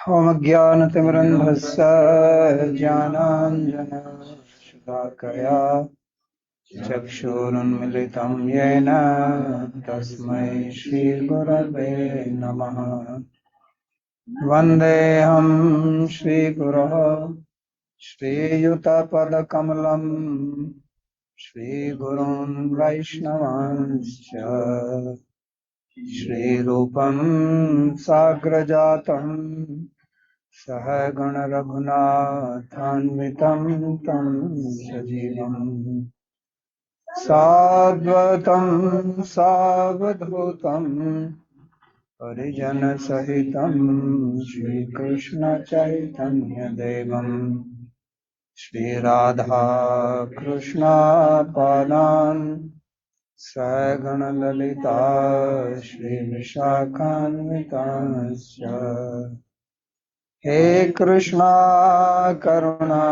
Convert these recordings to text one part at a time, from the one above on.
ॐ ज्ञानतिमिरन्धस्य ज्ञानाञ्जनशलाकया चक्षुरुन्मिलितं येन तस्मै श्रीगुरवे नमः। वन्देऽहं श्रीगुरोः श्रीयुतपदकमलं श्रीगुरून् वैष्णवांश्च श्रीरूपं साग्रजातं सहगण रघुनाथान्वितं तं सजीवम् साद्वतं सावधूतं परिजनसहितं श्रीकृष्णचैतन्यदेवं श्रीराधा कृष्णपादान् सहगण ललिता श्रीविशाखान्वितांश्च हे कृष्णा करुणा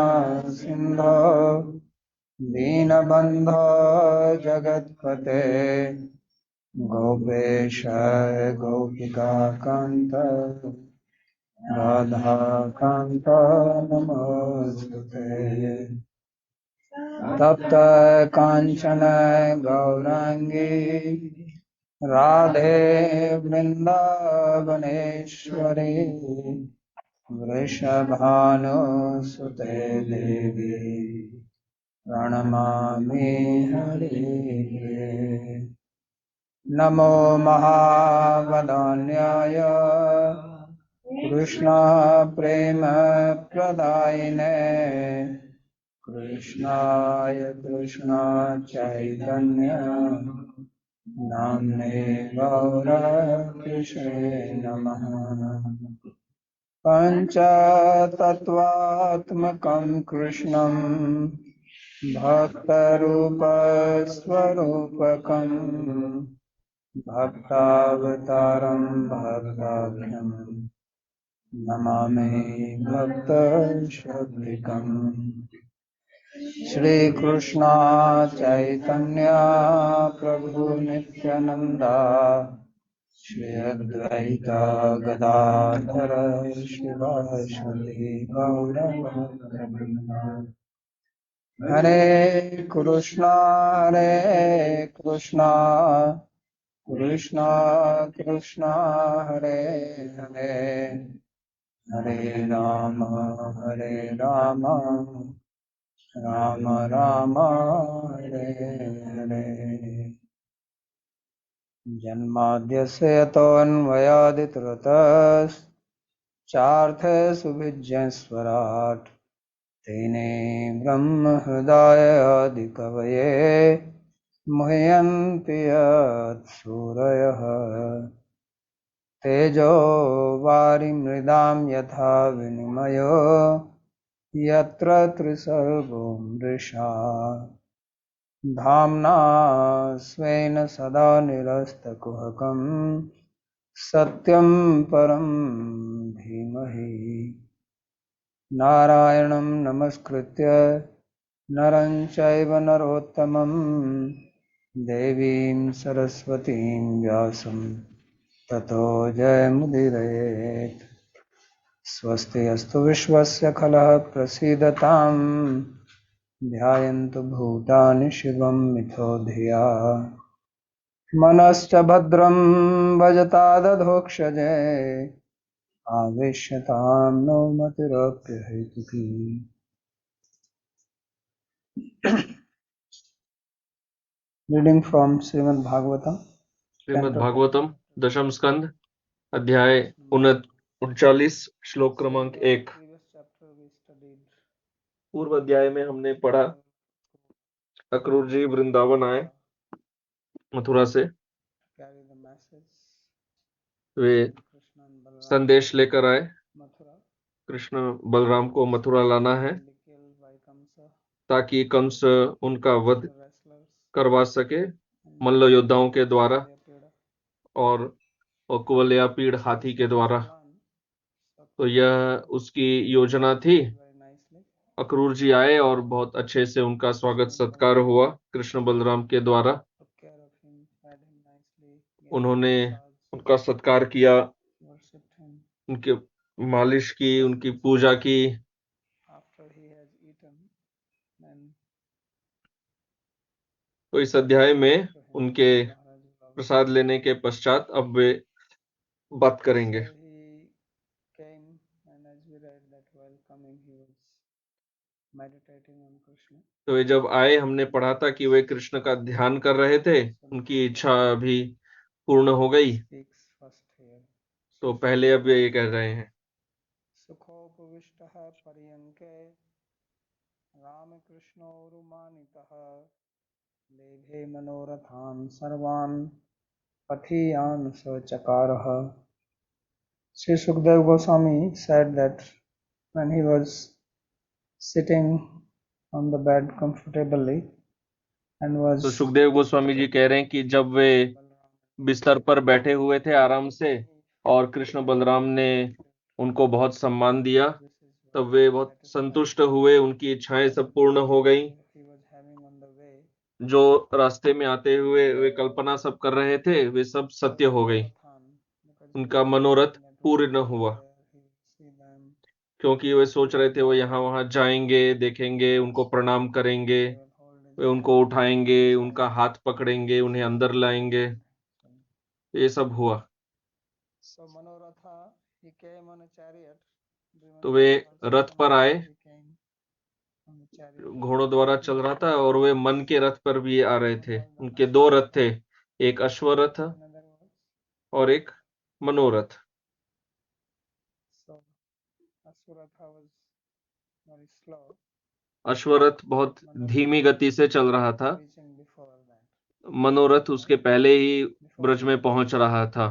सिन्धो दीनबन्धो जगत्पते गोपेश गोपिकान्त राधाकान्त नमोऽस्तुते। तप्त काञ्चन गौराङ्गी राधे वृन्दावनेश्वरी वृषभानुसुते देवी प्रणमामि हरिये। नमो महावदान्याय कृष्ण प्रेम प्रदायिने कृष्णाय कृष्ण चैतन्य नाम्ने गौरकृष्णे नमः। पञ्चतत्त्वात्मकं कृष्णं भक्तरूपस्वरूपकं भक्तावतारं भक्ताभ्यं नमामि भक्तशबरिकम्। श्रीकृष्ण चैतन्य प्रभु नित्यानंदा श्री अद्वैत गदाधर शिवासादि गौरभक्तवृंद। हरे कृष्णा कृष्णा कृष्णा हरे हरे हरे राम राम राम हरे हरे। जन्माद्यस्य यतोऽन्वयादितरतश्चार्थेषु तेने ब्रह्महृदाय आदिकवये मुह्यन्ति यत्सूरयः। तेजो वारिमृदां यथा विनिमयो यत्र त्रिसर्गो मृषा धाम्ना स्वेन सदा निरस्तकुहकं सत्यं परं धीमहि। नारायणं नमस्कृत्य नरं चैव नरोत्तमं देवीं सरस्वतीं व्यासं ततो जयमुदीरयेत्। स्वस्ति अस्तु विश्वस्य खलः प्रसीदतां ध्यायन्तु भूतानि शिवं मिथो धिया मनश्च भद्रं भजतादधोक्षजे आवेश्यतां नो मतिरप्यहेतुकी। रीडिंग फ्रॉम श्रीमद् भागवतम श्रीमद् भागवतम दशम स्कंद अध्याय 39 श्लोक क्रमांक 1। पूर्व अध्याय में हमने पढ़ा अक्रूर जी वृंदावन आए मथुरा से। वे संदेश लेकर आए, कृष्ण बलराम को मथुरा लाना है ताकि कंस उनका वध करवा सके मल्ल योद्धाओं के द्वारा और कुवलया पीड़ हाथी के द्वारा। तो यह उसकी योजना थी। अक्रूर जी आए और बहुत अच्छे से उनका स्वागत सत्कार हुआ कृष्ण बलराम के द्वारा। उन्होंने उनका सत्कार किया, उनके मालिश की, उनकी पूजा की। after he has eaten, then तो इस अध्याय में to him, उनके Maharaj will also. प्रसाद लेने के पश्चात अब वे बात करेंगे। So he came, and as we read that while coming, he was meditating on Krishna. तो वे जब आए, हमने पढ़ा था कि वे कृष्ण का ध्यान कर रहे थे, उनकी इच्छा भी पूर्ण हो गई। Speaks first here. तो पहले अब ये कह रहे हैं, सुखोपविष्टः पर्यङ्के रामकृष्णोरुमानितः लेभे मनोरथान् सर्वान् पथीयान् स चकारः. Sri Sukdev Goswami said that when he was sitting on the bed comfortably and was तो सुखदेव गोस्वामी जी कह रहे हैं कि जब वे बिस्तर पर बैठे हुए थे आराम से और कृष्ण बलराम ने उनको बहुत सम्मान दिया, तब वे बहुत संतुष्ट हुए, उनकी इच्छाएं सब पूर्ण हो गई। he was having on the way, जो रास्ते में आते हुए वे कल्पना सब कर रहे थे, वे सब सत्य हो गई। उनका मनोरथ पूर्ण हुआ, क्योंकि वे सोच रहे थे वो यहाँ वहां जाएंगे, देखेंगे, उनको प्रणाम करेंगे, वे उनको उठाएंगे, उनका हाथ पकड़ेंगे, उन्हें अंदर लाएंगे। ये सब हुआ। So Manoratha, he came on a chariot. तो वे रथ पर आए, He came on a chariot. घोड़ों द्वारा चल रहा था, और वे मन के रथ पर भी आ रहे थे। उनके दो रथ थे, एक अश्वरथ Another was और एक मनोरथ। so Asuratha was very slow, अश्वरथ बहुत धीमी गति से चल रहा था, reaching before that. मनोरथ उसके पहले ही ब्रज में पहुंच रहा था।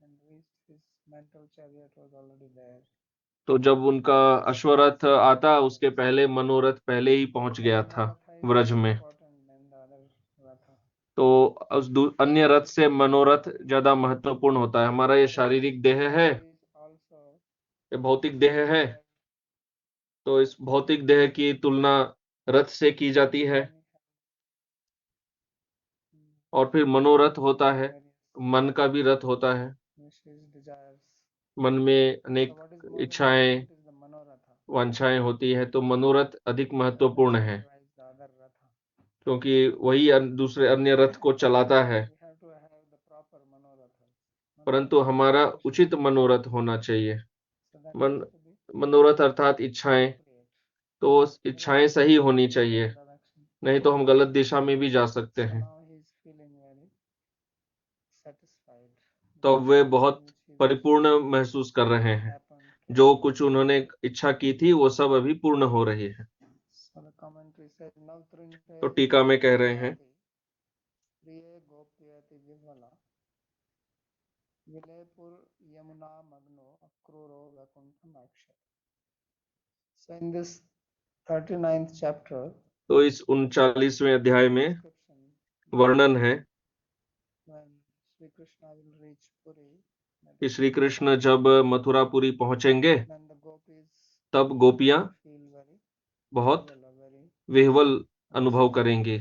And his mental chariot was already there. तो जब उनका अश्वरथ आता, उसके पहले मनोरथ पहले ही पहुंच गया था ब्रज में। Important than the other Ratha. तो उस अन्य रथ से मनोरथ ज्यादा महत्वपूर्ण होता है। हमारा ये शारीरिक देह है, Also, ये भौतिक देह है, तो इस भौतिक देह की तुलना रथ से की जाती है। और फिर मनोरथ होता है, मन का भी रथ होता है। wishes, desires. मन में So अनेक what is more इच्छाएं, important is the Manoratha. वांछाएं होती है, तो मनोरथ अधिक महत्वपूर्ण है, Otherwise, the other Ratha. क्योंकि वही दूसरे अन्य रथ को चलाता है। We have to have the proper Manoratha. परंतु हमारा उचित मनोरथ होना चाहिए। So that मन has to be मनोरथ अर्थात इच्छाएं, appropriate. तो इच्छाएं सही होनी चाहिए, Direction. नहीं तो हम गलत दिशा में भी जा सकते So हैं। now he is feeling very satisfied. तो अब वे बहुत परिपूर्ण महसूस कर रहे हैं। जो कुछ उन्होंने इच्छा की थी वो सब अभी पूर्ण हो रही है। So the commentary says, Navtrinte तो टीका में कह रहे हैं, प्रिय गोप्यति विह्वला विलयपुर यमुना मग्नो अक्रूरो वैकुंठम अक्षत. So in this 39th chapter, तो इस 39वें अध्याय में description वर्णन है when Sri Krishna will reach Puri, कि श्री कृष्ण जब मथुरापुरी पहुंचेंगे, then the gopis तब गोपियां feel very बहुत very विह्वल अनुभव करेंगी।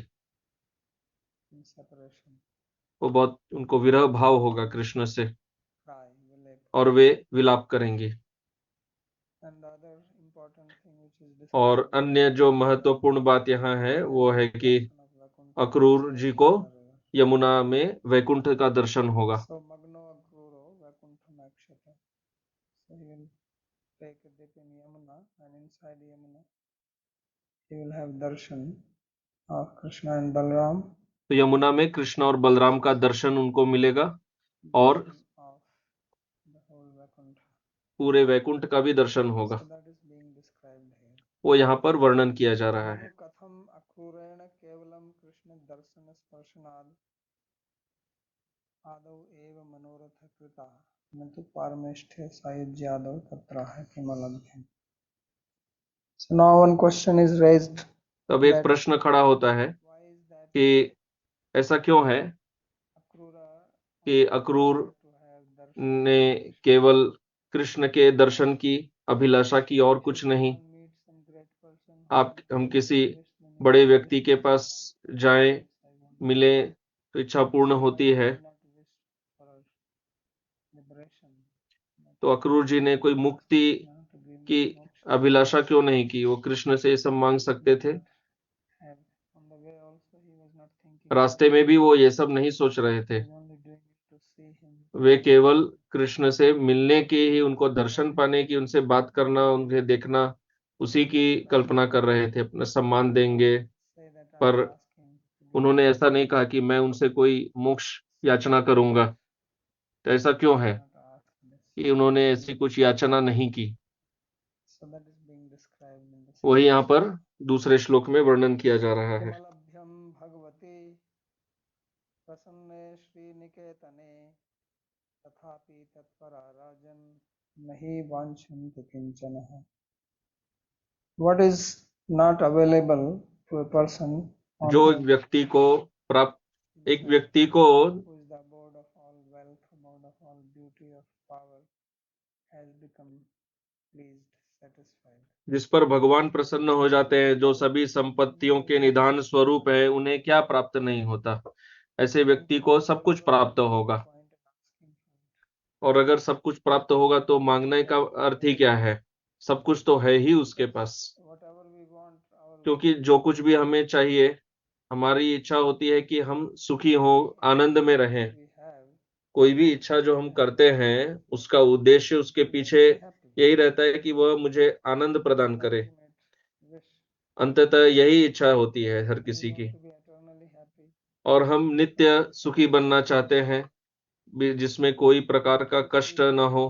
in separation, वो बहुत, उनको विरह भाव होगा कृष्ण से, cry, will और वे विलाप करेंगी। and the other important thing which is और described अन्य जो महत्वपूर्ण बात यहाँ है वो है कि of अक्रूर जी को यमुना में वैकुंठ का दर्शन होगा। So Magno Akruro Vaikuntha Akshata. So he will take a dip in Yamuna, and inside Yamuna he will have darshan of Krishna and Balram. तो यमुना में कृष्ण और बलराम का दर्शन उनको मिलेगा, और of the whole Vaikuntha. पूरे वैकुंठ का भी दर्शन होगा। So that is being described here. वो यहाँ पर वर्णन किया जा रहा है। कथम अक्रूरेण केवलम कृष्ण दर्शन स्पर्शनाद आदौ एव मनोरथ कृता न तो पारमेष्ठ्य सायुज्यादौ तत्र है किमलभ्यम. So now one question is raised. तब एक प्रश्न खड़ा होता है कि ऐसा क्यों है कि अक्रूर ने केवल कृष्ण के दर्शन की अभिलाषा की और कुछ नहीं। हम किसी बड़े व्यक्ति के पास जाएं, मिले तो इच्छा पूर्ण होती है, तो अक्रूर जी ने कोई मुक्ति की अभिलाषा क्यों नहीं की? वो कृष्ण से ये सब मांग सकते थे। रास्ते में भी वो ये सब नहीं सोच रहे थे। वे केवल कृष्ण से मिलने की ही, उनको दर्शन पाने की, उनसे बात करना, उन्हें देखना, उसी की कल्पना कर रहे थे, अपना सम्मान देंगे। पर उन्होंने ऐसा नहीं कहा कि मैं उनसे कोई मोक्ष याचना करूंगा। तो ऐसा क्यों है कि उन्होंने ऐसी कुछ याचना नहीं की? वही यहाँ पर दूसरे श्लोक में वर्णन किया जा रहा है। प्रसन्ने श्रीनिकेतने तथापि तत्परा राजन नहि वांछन्ति किंचनः। What is not available to a person on जो earth, एक व्यक्ति को who is the abode of all wealth, abode of all beauty of power, has become pleased, satisfied. जिस पर भगवान प्रसन्न हो जाते हैं, जो सभी संपत्तियों के निधान स्वरूप है, उन्हें क्या प्राप्त नहीं होता? ऐसे व्यक्ति को सब कुछ प्राप्त होगा। और अगर सब कुछ प्राप्त होगा तो मांगने का अर्थ ही क्या है? सब कुछ तो है ही उसके पास। क्योंकि जो कुछ भी हमें चाहिए, हमारी इच्छा होती है कि हम सुखी हो, आनंद में रहें। कोई भी इच्छा जो हम करते हैं, उसका उद्देश्य, उसके पीछे यही रहता है कि वह मुझे आनंद प्रदान करे। अंततः यही इच्छा होती है हर किसी की। और हम नित्य सुखी बनना चाहते हैं, जिसमें कोई प्रकार का कष्ट न हो।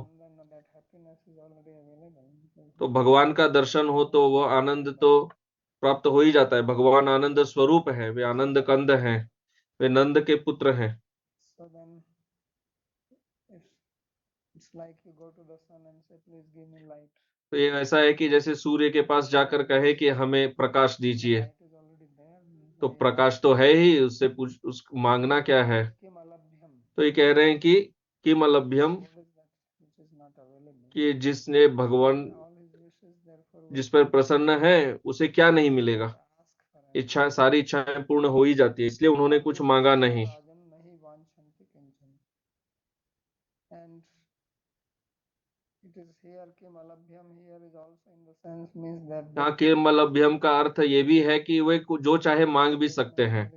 तो भगवान का दर्शन हो तो वह आनंद तो प्राप्त हो ही जाता है। भगवान आनंद स्वरूप है, वे आनंद कंद हैं, वे नंद के पुत्र हैं। तो ये ऐसा है कि जैसे सूर्य के पास जाकर कहे कि हमें प्रकाश दीजिए, तो प्रकाश तो है ही, उससे उस मांगना क्या है? तो ये कह रहे हैं कि किम अलभ्यम, कि जिसने भगवान जिस पर प्रसन्न है उसे क्या नहीं मिलेगा। इच्छा, सारी इच्छाएं पूर्ण हो ही जाती है, इसलिए उन्होंने कुछ मांगा नहीं। यहाँ किम अलभ्यम का अर्थ ये भी है कि वे जो चाहे मांग भी सकते हैं।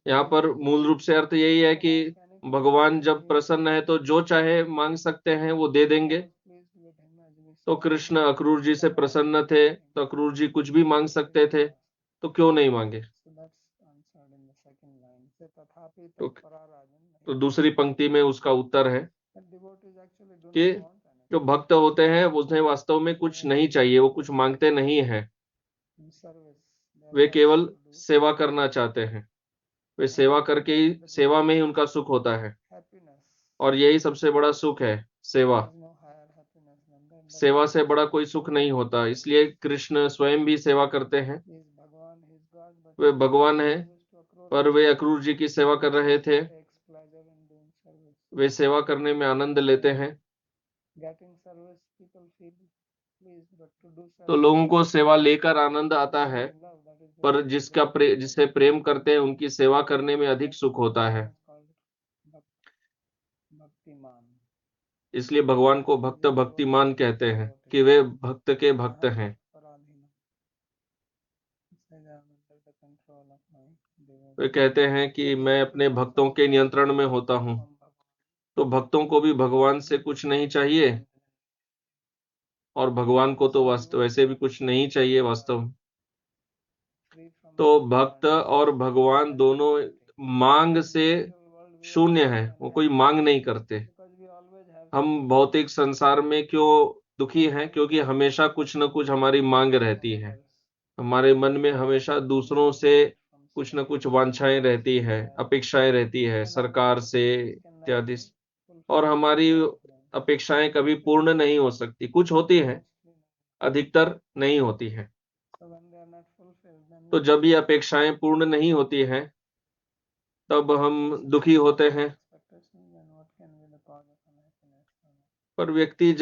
यहाँ पर मूल रूप से अर्थ यही है कि भगवान जब प्रसन्न है तो जो चाहे मांग सकते हैं, वो दे देंगे। तो कृष्ण अक्रूर जी से प्रसन्न थे, तो अक्रूर जी कुछ भी मांग सकते थे, तो क्यों नहीं मांगे? तो दूसरी पंक्ति में उसका उत्तर है कि जो भक्त होते हैं उन्हें वास्तव में कुछ नहीं चाहिए, वो कुछ मांगते नहीं है। वे केवल सेवा करना चाहते हैं। वे सेवा करके ही, सेवा में ही उनका सुख होता है। और यही सबसे बड़ा सुख है, सेवा। सेवा से बड़ा कोई सुख नहीं होता। इसलिए कृष्ण स्वयं भी सेवा करते हैं। वे भगवान हैं, पर वे अक्रूर जी की सेवा कर रहे थे। वे सेवा करने में आनंद लेते हैं। तो लोगों को सेवा लेकर आनंद आता है, पर जिसे प्रेम करते हैं, उनकी सेवा करने में अधिक सुख होता है। इसलिए भगवान को भक्त भक्तिमान कहते हैं, कि वे भक्त के भक्त हैं। वे कहते हैं कि मैं अपने भक्तों के नियंत्रण में होता हूँ। तो भक्तों को भी भगवान से कुछ नहीं चाहिए, और भगवान को तो वास्तव वैसे भी कुछ नहीं चाहिए वास्तव। तो भक्त और भगवान दोनों मांग से शून्य है, वो कोई मांग नहीं करते। हम भौतिक संसार में क्यों दुखी हैं? क्योंकि हमेशा कुछ न कुछ हमारी मांग रहती है। हमारे मन में हमेशा दूसरों से कुछ न कुछ वांछाएं रहती है, अपेक्षाएं रहती है, सरकार से इत्यादि। और हमारी अपेक्षाएं कभी पूर्ण नहीं हो सकती। कुछ होती है, अधिकतर नहीं होती है। तो जब ये अपेक्षाएं पूर्ण नहीं होती हैं, तब हम दुखी होते हैं। पर व्यक्ति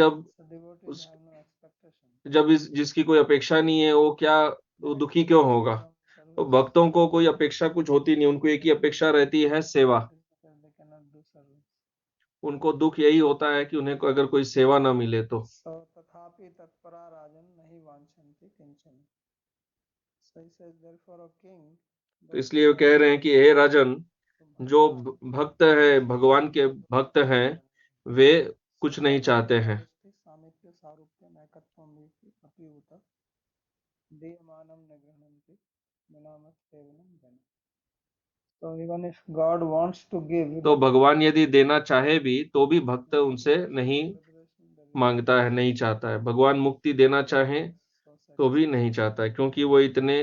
जिसकी कोई अपेक्षा नहीं है, वो दुखी क्यों होगा? तो भक्तों को कोई अपेक्षा कुछ होती नहीं, उनको एक ही अपेक्षा रहती है, सेवा। उनको दुख यही होता है कि उन्हें अगर कोई सेवा ना मिले तो। So तथापि तत्परा राजन नहीं वांछन्ति किंचन. So he says therefore O king. तो इसलिए वो कह रहे हैं कि हे राजन, जो भक्त है, भगवान के भक्त हैं, वे कुछ नहीं चाहते हैं। सामिप्य सारूप्यम एकत्वम अपि उत दीयमानम न गृह्णन्ति विनामत सेवनम जन. So even if God wants to give, तो भगवान यदि देना चाहे भी तो भी भक्त उनसे नहीं मांगता है, नहीं चाहता है। भगवान मुक्ति देना चाहे तो भी नहीं चाहता है, क्योंकि वो इतने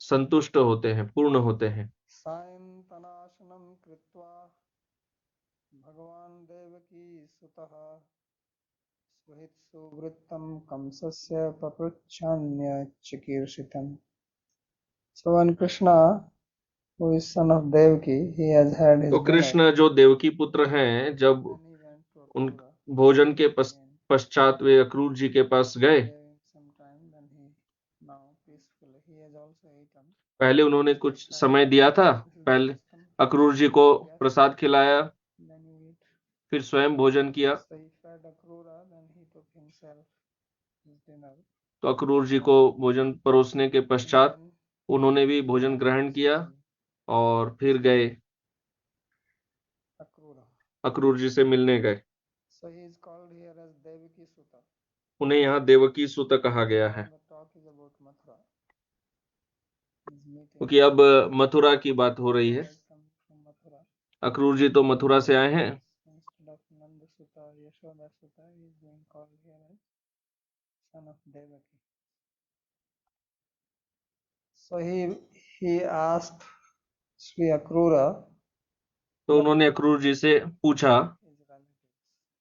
संतुष्ट होते हैं, पूर्ण होते हैं। सायंतनाशनम कृत्वा भगवान देवकी सुतः स्वहित सुवृत्तम कंसस्य पपृच्छान्य चिकीर्षितम्. So when Krishna, who is son of Devaki, he has had his तो कृष्ण जो देवकी पुत्र हैं, जब उन भोजन के पश्चात वे अक्रूर जी के पास गए, पहले उन्होंने कुछ समय दिया था, पहले अक्रूर जी को प्रसाद खिलाया, फिर स्वयं भोजन किया। तो अक्रूर जी को भोजन परोसने के पश्चात उन्होंने भी भोजन ग्रहण किया और फिर गए, अक्रूर जी से मिलने गए। उन्हें यहाँ देवकी सुत कहा गया है, क्योंकि अब मथुरा की बात हो रही है। अक्रूर जी तो मथुरा से आए हैं। So he asked Sri Akrura, तो उन्होंने अक्रूर जी से पूछा,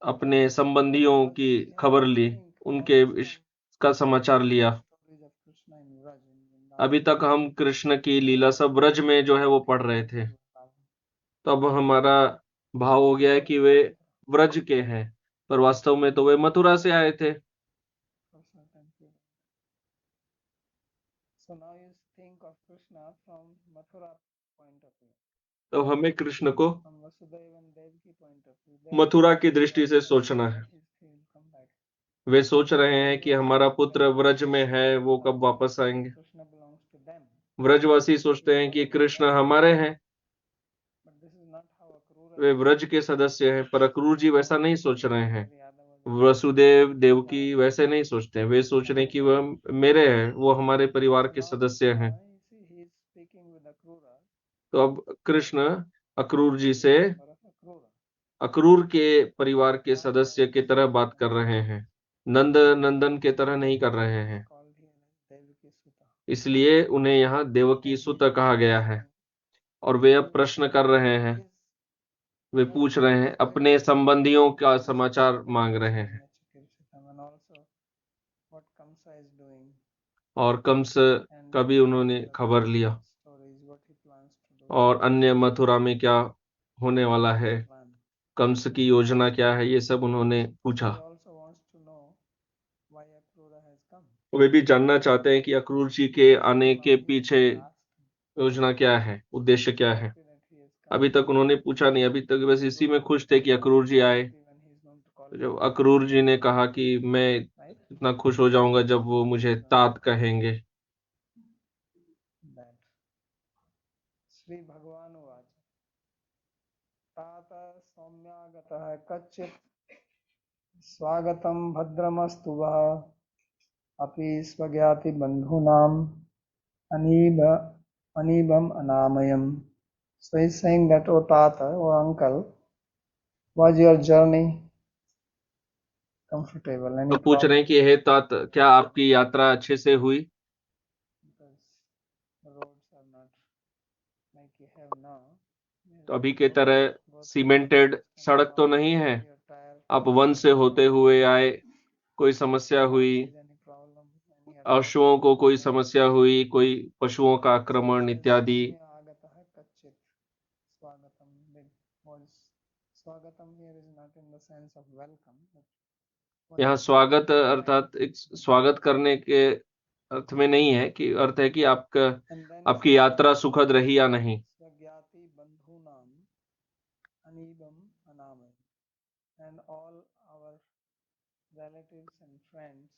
अपने संबंधियों की खबर ली, उनके का समाचार लिया। अभी तक हम कृष्ण की लीला सब ब्रज में जो है वो पढ़ रहे थे, तो अब हमारा भाव हो गया है कि वे ब्रज के हैं, पर वास्तव में तो वे मथुरा से आए थे। तो हमें कृष्ण को मथुरा की दृष्टि से सोचना है। वे सोच रहे हैं कि हमारा पुत्र ब्रज में है, वो कब वापस आएंगे। ब्रजवासी सोचते हैं कि कृष्ण हमारे हैं, वे ब्रज के सदस्य हैं, पर अक्रूर जी वैसा नहीं सोच रहे हैं। वसुदेव देवकी वैसे नहीं सोचते हैं, वे सोच रहे हैं कि वह मेरे हैं, वो हमारे परिवार के सदस्य हैं। तो अब कृष्ण अक्रूर जी से अक्रूर के परिवार के सदस्य की तरह बात कर रहे हैं, नंद नंदन के तरह नहीं कर रहे हैं, इसलिए उन्हें यहाँ देवकी सुत कहा गया है। और वे अब प्रश्न कर रहे हैं, वे पूछ रहे हैं, अपने संबंधियों का समाचार मांग रहे हैं, और कंस का भी उन्होंने खबर लिया, और अन्य मथुरा में क्या होने वाला है, कंस की योजना क्या है, ये सब उन्होंने पूछा। वे भी जानना चाहते हैं कि अक्रूर जी के आने के पीछे योजना क्या है, उद्देश्य क्या है। अभी तक उन्होंने पूछा नहीं, अभी तक बस इसी में खुश थे कि अक्रूर जी आए। तो जब अक्रूर जी ने कहा कि मैं इतना खुश हो जाऊंगा जब वो मुझे तात कहेंगे। श्री भगवान तात सौम्यागतः कच्चित् स्वागतं भद्रमस्तु वः अपि स्वज्ञाति बंधूनाम अनीबम अनामयम. So he's saying that, oh Tata, oh uncle, was your journey comfortable? तो पूछ रहे हैं कि हे तात, क्या आपकी यात्रा अच्छे से हुई? तो अभी के तरह सीमेंटेड सड़क तो नहीं है, आप वन से होते हुए आए, कोई समस्या हुई, अश्वों को कोई समस्या हुई, कोई पशुओं का आक्रमण इत्यादि। यहाँ स्वागत अर्थात एक स्वागत करने के अर्थ में नहीं है, कि अर्थ है कि आपकी यात्रा सुखद रही या नहीं। and all our relatives and friends,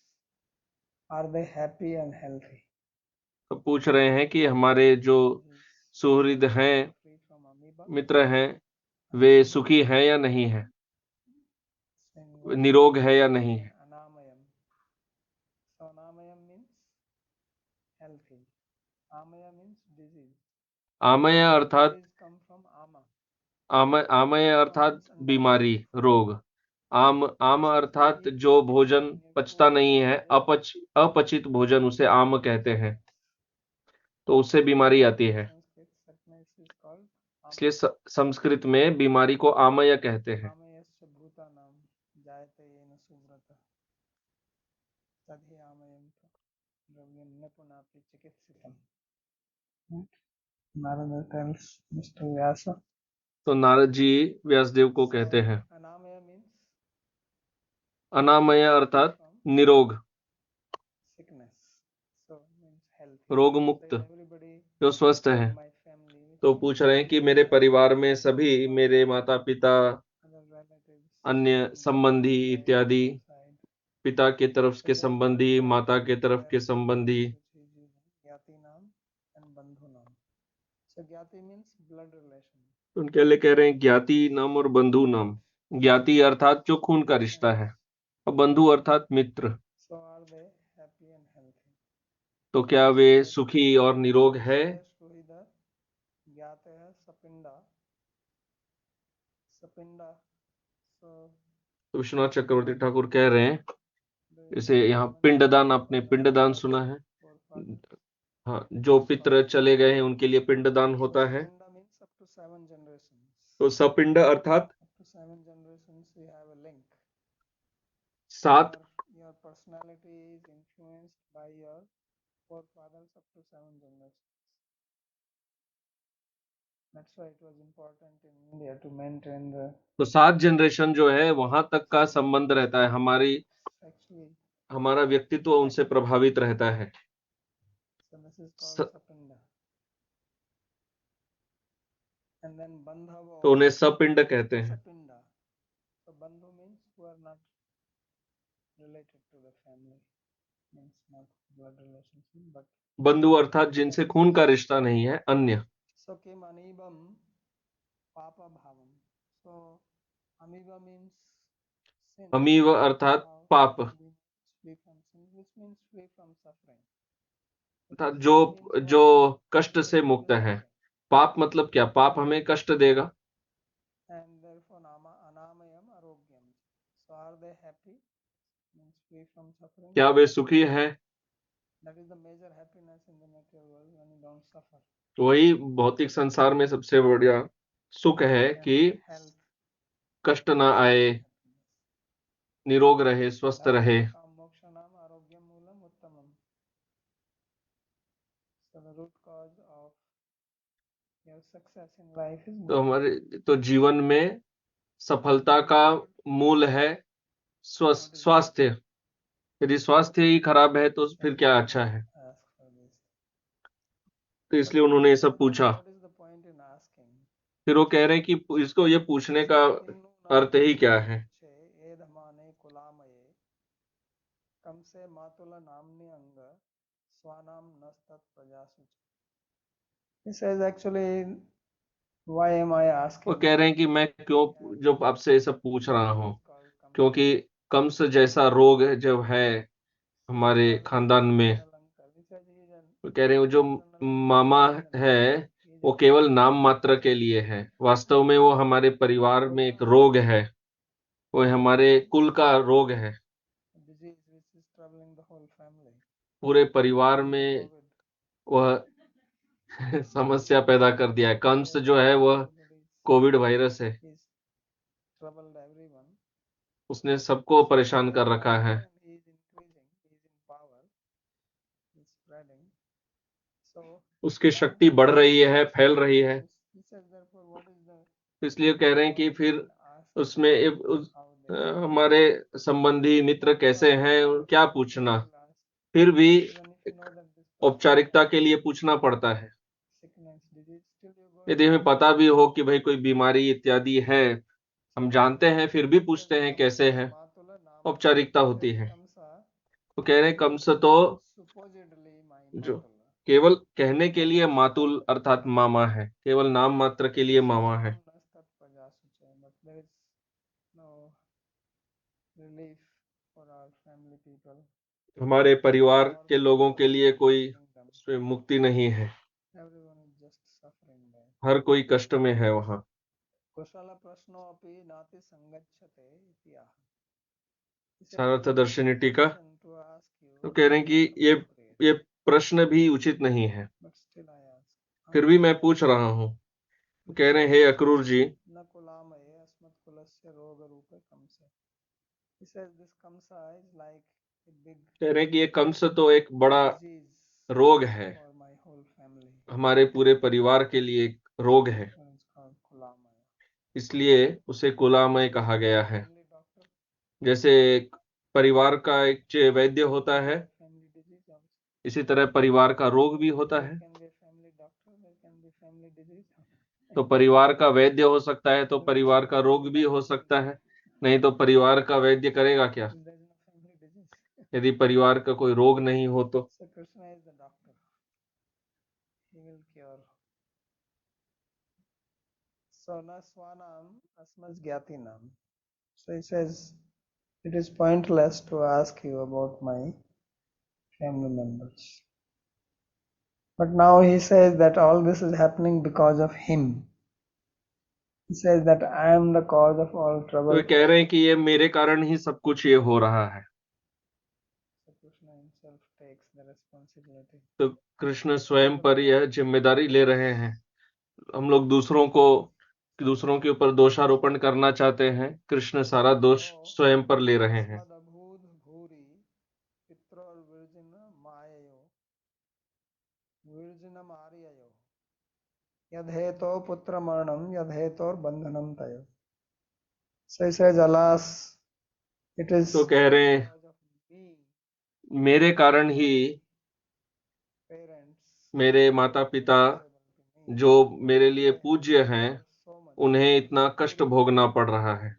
are they happy and healthy? तो पूछ रहे हैं कि हमारे जो सुहृद हैं, Free from amoeba. मित्र हैं, वे सुखी हैं या नहीं हैं, निरोग है या नहीं है। Anamayam. So anamayam means healthy. Amaya means disease. आमय अर्थात Disease come from ama. आमय अर्थात बीमारी, रोग। आम अर्थात जो भोजन पचता नहीं है, अपचित भोजन, उसे आम कहते हैं, तो उससे बीमारी आती है। इसलिए संस्कृत में बीमारी को आमय कहते हैं। Narada tells Mr. Vyasa. तो नारद जी व्यासदेव को कहते हैं, Anamaya means अनामय अर्थात निरोग, sickness. So means healthy. रोग मुक्त, Everybody जो स्वस्थ है। in my family, तो पूछ रहे हैं कि मेरे परिवार में सभी, मेरे माता पिता, other relatives, अन्य संबंधी इत्यादि, पिता के तरफ के संबंधी, माता के तरफ के संबंधी। ज्ञाति नाम and बंधु नाम. So ज्ञाति means blood relation. उनके लिए कह रहे हैं ज्ञाति नाम और बंधु नाम। ज्ञाति अर्थात जो खून का रिश्ता है, और बंधु अर्थात मित्र। So are they happy and healthy? तो क्या वे सुखी और निरोग है? ज्ञाते है सपिंडा. सपिंडा. तो विश्वनाथ चक्रवर्ती ठाकुर कह रहे हैं, जैसे यहाँ पिंडदान, आपने पिंडदान सुना है? हाँ, जो पितर चले गए हैं उनके लिए पिंडदान होता है। तो सपिंड अर्थात 7 your personality is influenced by your forefathers up to 7 generations. That's why it was important in India to maintain the. तो 7 जनरेशन जो है वहां तक का संबंध रहता है, हमारा व्यक्तित्व उनसे प्रभावित रहता है। So this is called sapinda. And then bandhavo. तो उन्हें सपिंड कहते हैं। Sapinda. So bandhu means who are not related to the family, means not blood relationship, but बंधु अर्थात जिनसे खून का रिश्ता नहीं है, अन्य। So kim anibam papa bhavam. So amoeba means sin. अमीव अर्थात पाप, Free from sin, which means free from suffering. अर्थात जो कष्ट से मुक्त है। पाप मतलब क्या? पाप हमें कष्ट देगा। And therefore anamayam arogyam. So are they happy? Means free from suffering. क्या वे सुखी है? That is the major happiness in the material world, when you don't suffer. वही भौतिक संसार में सबसे बढ़िया सुख है कि कष्ट ना आए, निरोग रहे, स्वस्थ रहे। मोक्षानाम आरोग्यम Moolam उत्तमम. So the root cause of your success in life is तो हमारे जीवन में सफलता का मूल है स्वास्थ्य। यदि स्वास्थ्य ही खराब है तो फिर क्या अच्छा है? तो इसलिए उन्होंने ये सब पूछा। फिर वो कह रहे हैं कि इसको ये पूछने का अर्थ ही क्या है? वो कह रहे हैं कि मैं क्यों जो आपसे ये सब पूछ रहा हूँ, क्योंकि कंस जैसा रोग जब है हमारे खानदान में, वो कह रहे हैं जो मामा है वो केवल नाम मात्र के लिए है, वास्तव में वो हमारे परिवार में एक रोग है, वो हमारे कुल का रोग है, पूरे परिवार में वह समस्या पैदा कर दिया है। कंस जो है वह कोविड वायरस है, उसने सबको परेशान कर रखा है। उसकी शक्ति बढ़ रही है, फैल रही है। इसलिए कह रहे हैं कि फिर उसमें हमारे संबंधी मित्र कैसे हैं क्या पूछना, फिर भी औपचारिकता के लिए पूछना पड़ता है। यदि हमें पता भी हो कि भाई कोई बीमारी इत्यादि है हम जानते हैं फिर भी पूछते हैं कैसे हैं, औपचारिकता होती है। तो कह रहे कंस तो जो केवल कहने के लिए मातुल अर्थात मामा है, केवल नाम मात्र के लिए मामा है। हमारे परिवार के लोगों के लिए कोई मुक्ति नहीं है, हर कोई कष्ट में है वहाँ। सारथ दर्शनी टीका तो कह रहे हैं कि ये प्रश्न भी उचित नहीं है, फिर भी मैं पूछ रहा हूँ। कह रहे हैं हे अक्रूर जी, कह रहे हैं कि ये कंस तो एक बड़ा रोग है, हमारे पूरे परिवार के लिए एक रोग है, इसलिए उसे कुलामय कहा गया है। जैसे परिवार का एक वैद्य होता है, इसी तरह परिवार का रोग भी होता है। तो परिवार का वैद्य हो सकता है तो परिवार का रोग भी हो सकता है, नहीं तो परिवार का वैद्य करेगा क्या यदि परिवार का कोई रोग नहीं हो तो। So he says, it is pointless to ask you about my family members. But now he says that all this is happening because of him. He says that I am the cause of all तो trouble. वे कह रहे हैं कि ये मेरे कारण ही सब कुछ ये हो रहा है। तो कृष्ण स्वयं पर यह जिम्मेदारी ले रहे हैं। हम लोग दूसरों के ऊपर दोषारोपण करना चाहते हैं, कृष्ण सारा दोष स्वयं पर ले रहे हैं। यद्धेतो पुत्र मरणम यद्धेतोर बंधनम तयो। So he says, alas, it is तो कह रहे हैं मेरे कारण ही मेरे माता पिता जो मेरे लिए पूज्य हैं उन्हें इतना कष्ट भोगना पड़ रहा है।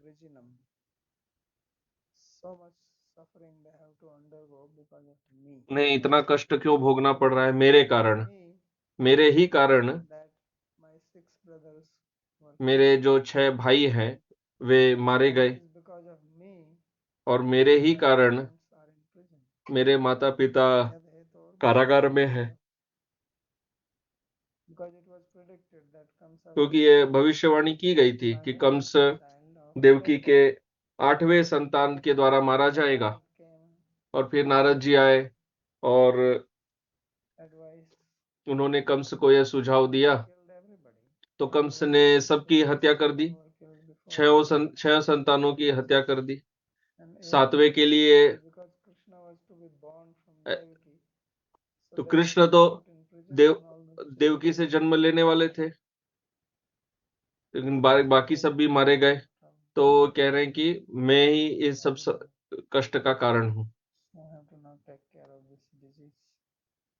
उन्हें इतना कष्ट क्यों भोगना पड़ रहा है? मेरे कारण, मेरे ही कारण मेरे जो 6 भाई हैं वे मारे गए और मेरे ही कारण मेरे माता पिता कारागार में हैं, क्योंकि ये भविष्यवाणी की गई थी कि कंस देवकी के 8वें संतान के द्वारा मारा जाएगा। और फिर नारद जी आए और उन्होंने कंस को यह सुझाव दिया, तो कंस ने सबकी हत्या कर दी, 6 संतानों की हत्या कर दी। 7वें के लिए तो कृष्ण तो देवकी से जन्म लेने वाले थे, लेकिन बाकी सब भी मारे गए। तो कह रहे हैं कि मैं ही इस सब कष्ट का कारण हूं,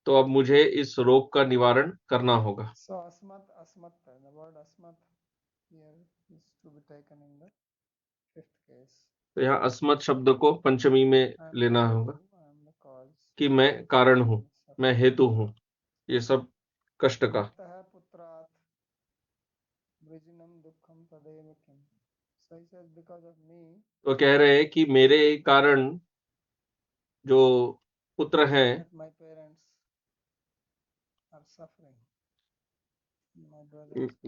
तो अब मुझे इस रोग का निवारण करना होगा। तो यहाँ अस्मत् शब्द को पंचमी में लेना होगा कि मैं कारण हूं, मैं हेतु हूं ये सब कष्ट का। तो कह रहे हैं कि मेरे कारण जो पुत्र हैं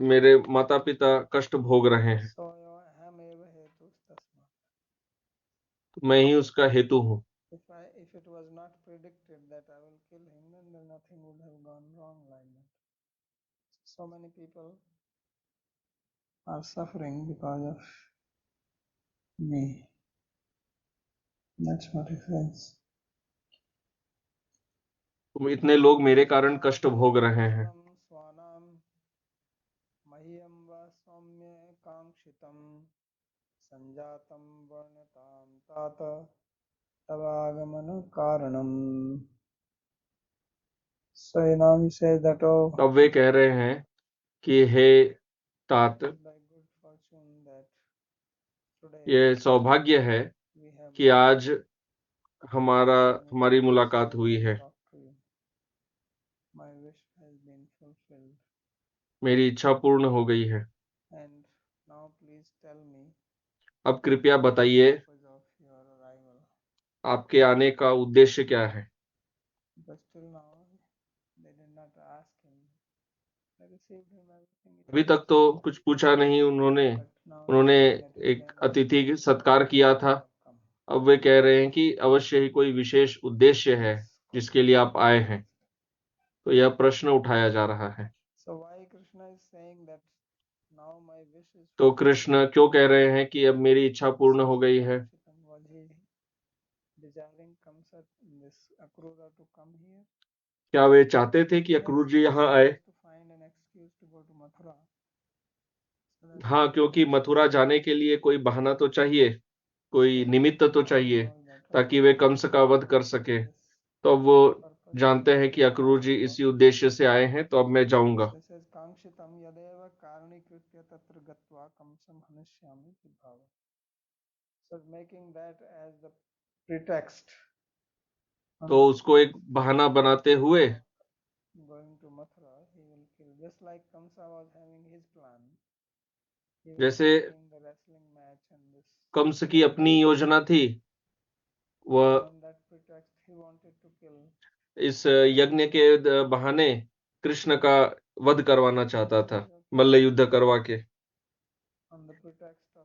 मेरे माता पिता कष्ट भोग रहे हैं, तो मैं ही उसका हेतु हूं। If it was not predicted that I will kill him, then nothing would have gone wrong like that. So many people are suffering because of me. That's what he says. इतने लोग मेरे कारण कष्ट भोग रहे हैं। मह्यम व सौम्य कांक्षितम संजातम वर्णताम तात तवागमन कारणम। So now he says that अब वे कह रहे हैं कि हे तात, today ये सौभाग्य है we have कि आज met हमारी मुलाकात हुई है। talk to you. My wish has been fulfilled. मेरी इच्छा पूर्ण हो गई है। And now please tell me अब कृपया बताइए purpose of your arrival. आपके आने का उद्देश्य क्या है। But still now they did not ask him. I received him everything. अभी तक तो कुछ पूछा नहीं उन्होंने। But now उन्होंने he's saying that he एक came अतिथि सत्कार किया था। come. अब वे कह रहे हैं कि अवश्य ही कोई विशेष उद्देश्य है जिसके लिए आप आए हैं। तो यह प्रश्न उठाया जा रहा है। So why Krishna is saying that now my wish is तो कृष्ण क्यों कह रहे हैं कि अब मेरी इच्छा पूर्ण हो गई है। was he desiring Kamsa this Akrura to come here? क्या वे चाहते थे कि अक्रूर जी यहाँ आए। To find an excuse to go to Mathura. हाँ, क्योंकि मथुरा जाने के लिए कोई बहाना तो चाहिए, कोई निमित्त तो चाहिए ताकि वे कंस का वध कर सके। तो अब वो जानते हैं कि अक्रूर जी इसी उद्देश्य से आए हैं, तो अब मैं जाऊंगा। कांक्षितम यदेव कारणीकृत्य तत्र गत्वा कंसम हनिष्यामि इति भाव। So making that as the pretext. तो उसको एक बहाना बनाते हुए Going to Mathura, he will kill. Just like Kamsa was having his plan. जैसे The wrestling match and this. Kans की अपनी योजना थी, वह On that pretext, he wanted to kill. इस यज्ञ के बहाने कृष्ण का वध करवाना चाहता था, मल्ल युद्ध करवा के। On the pretext of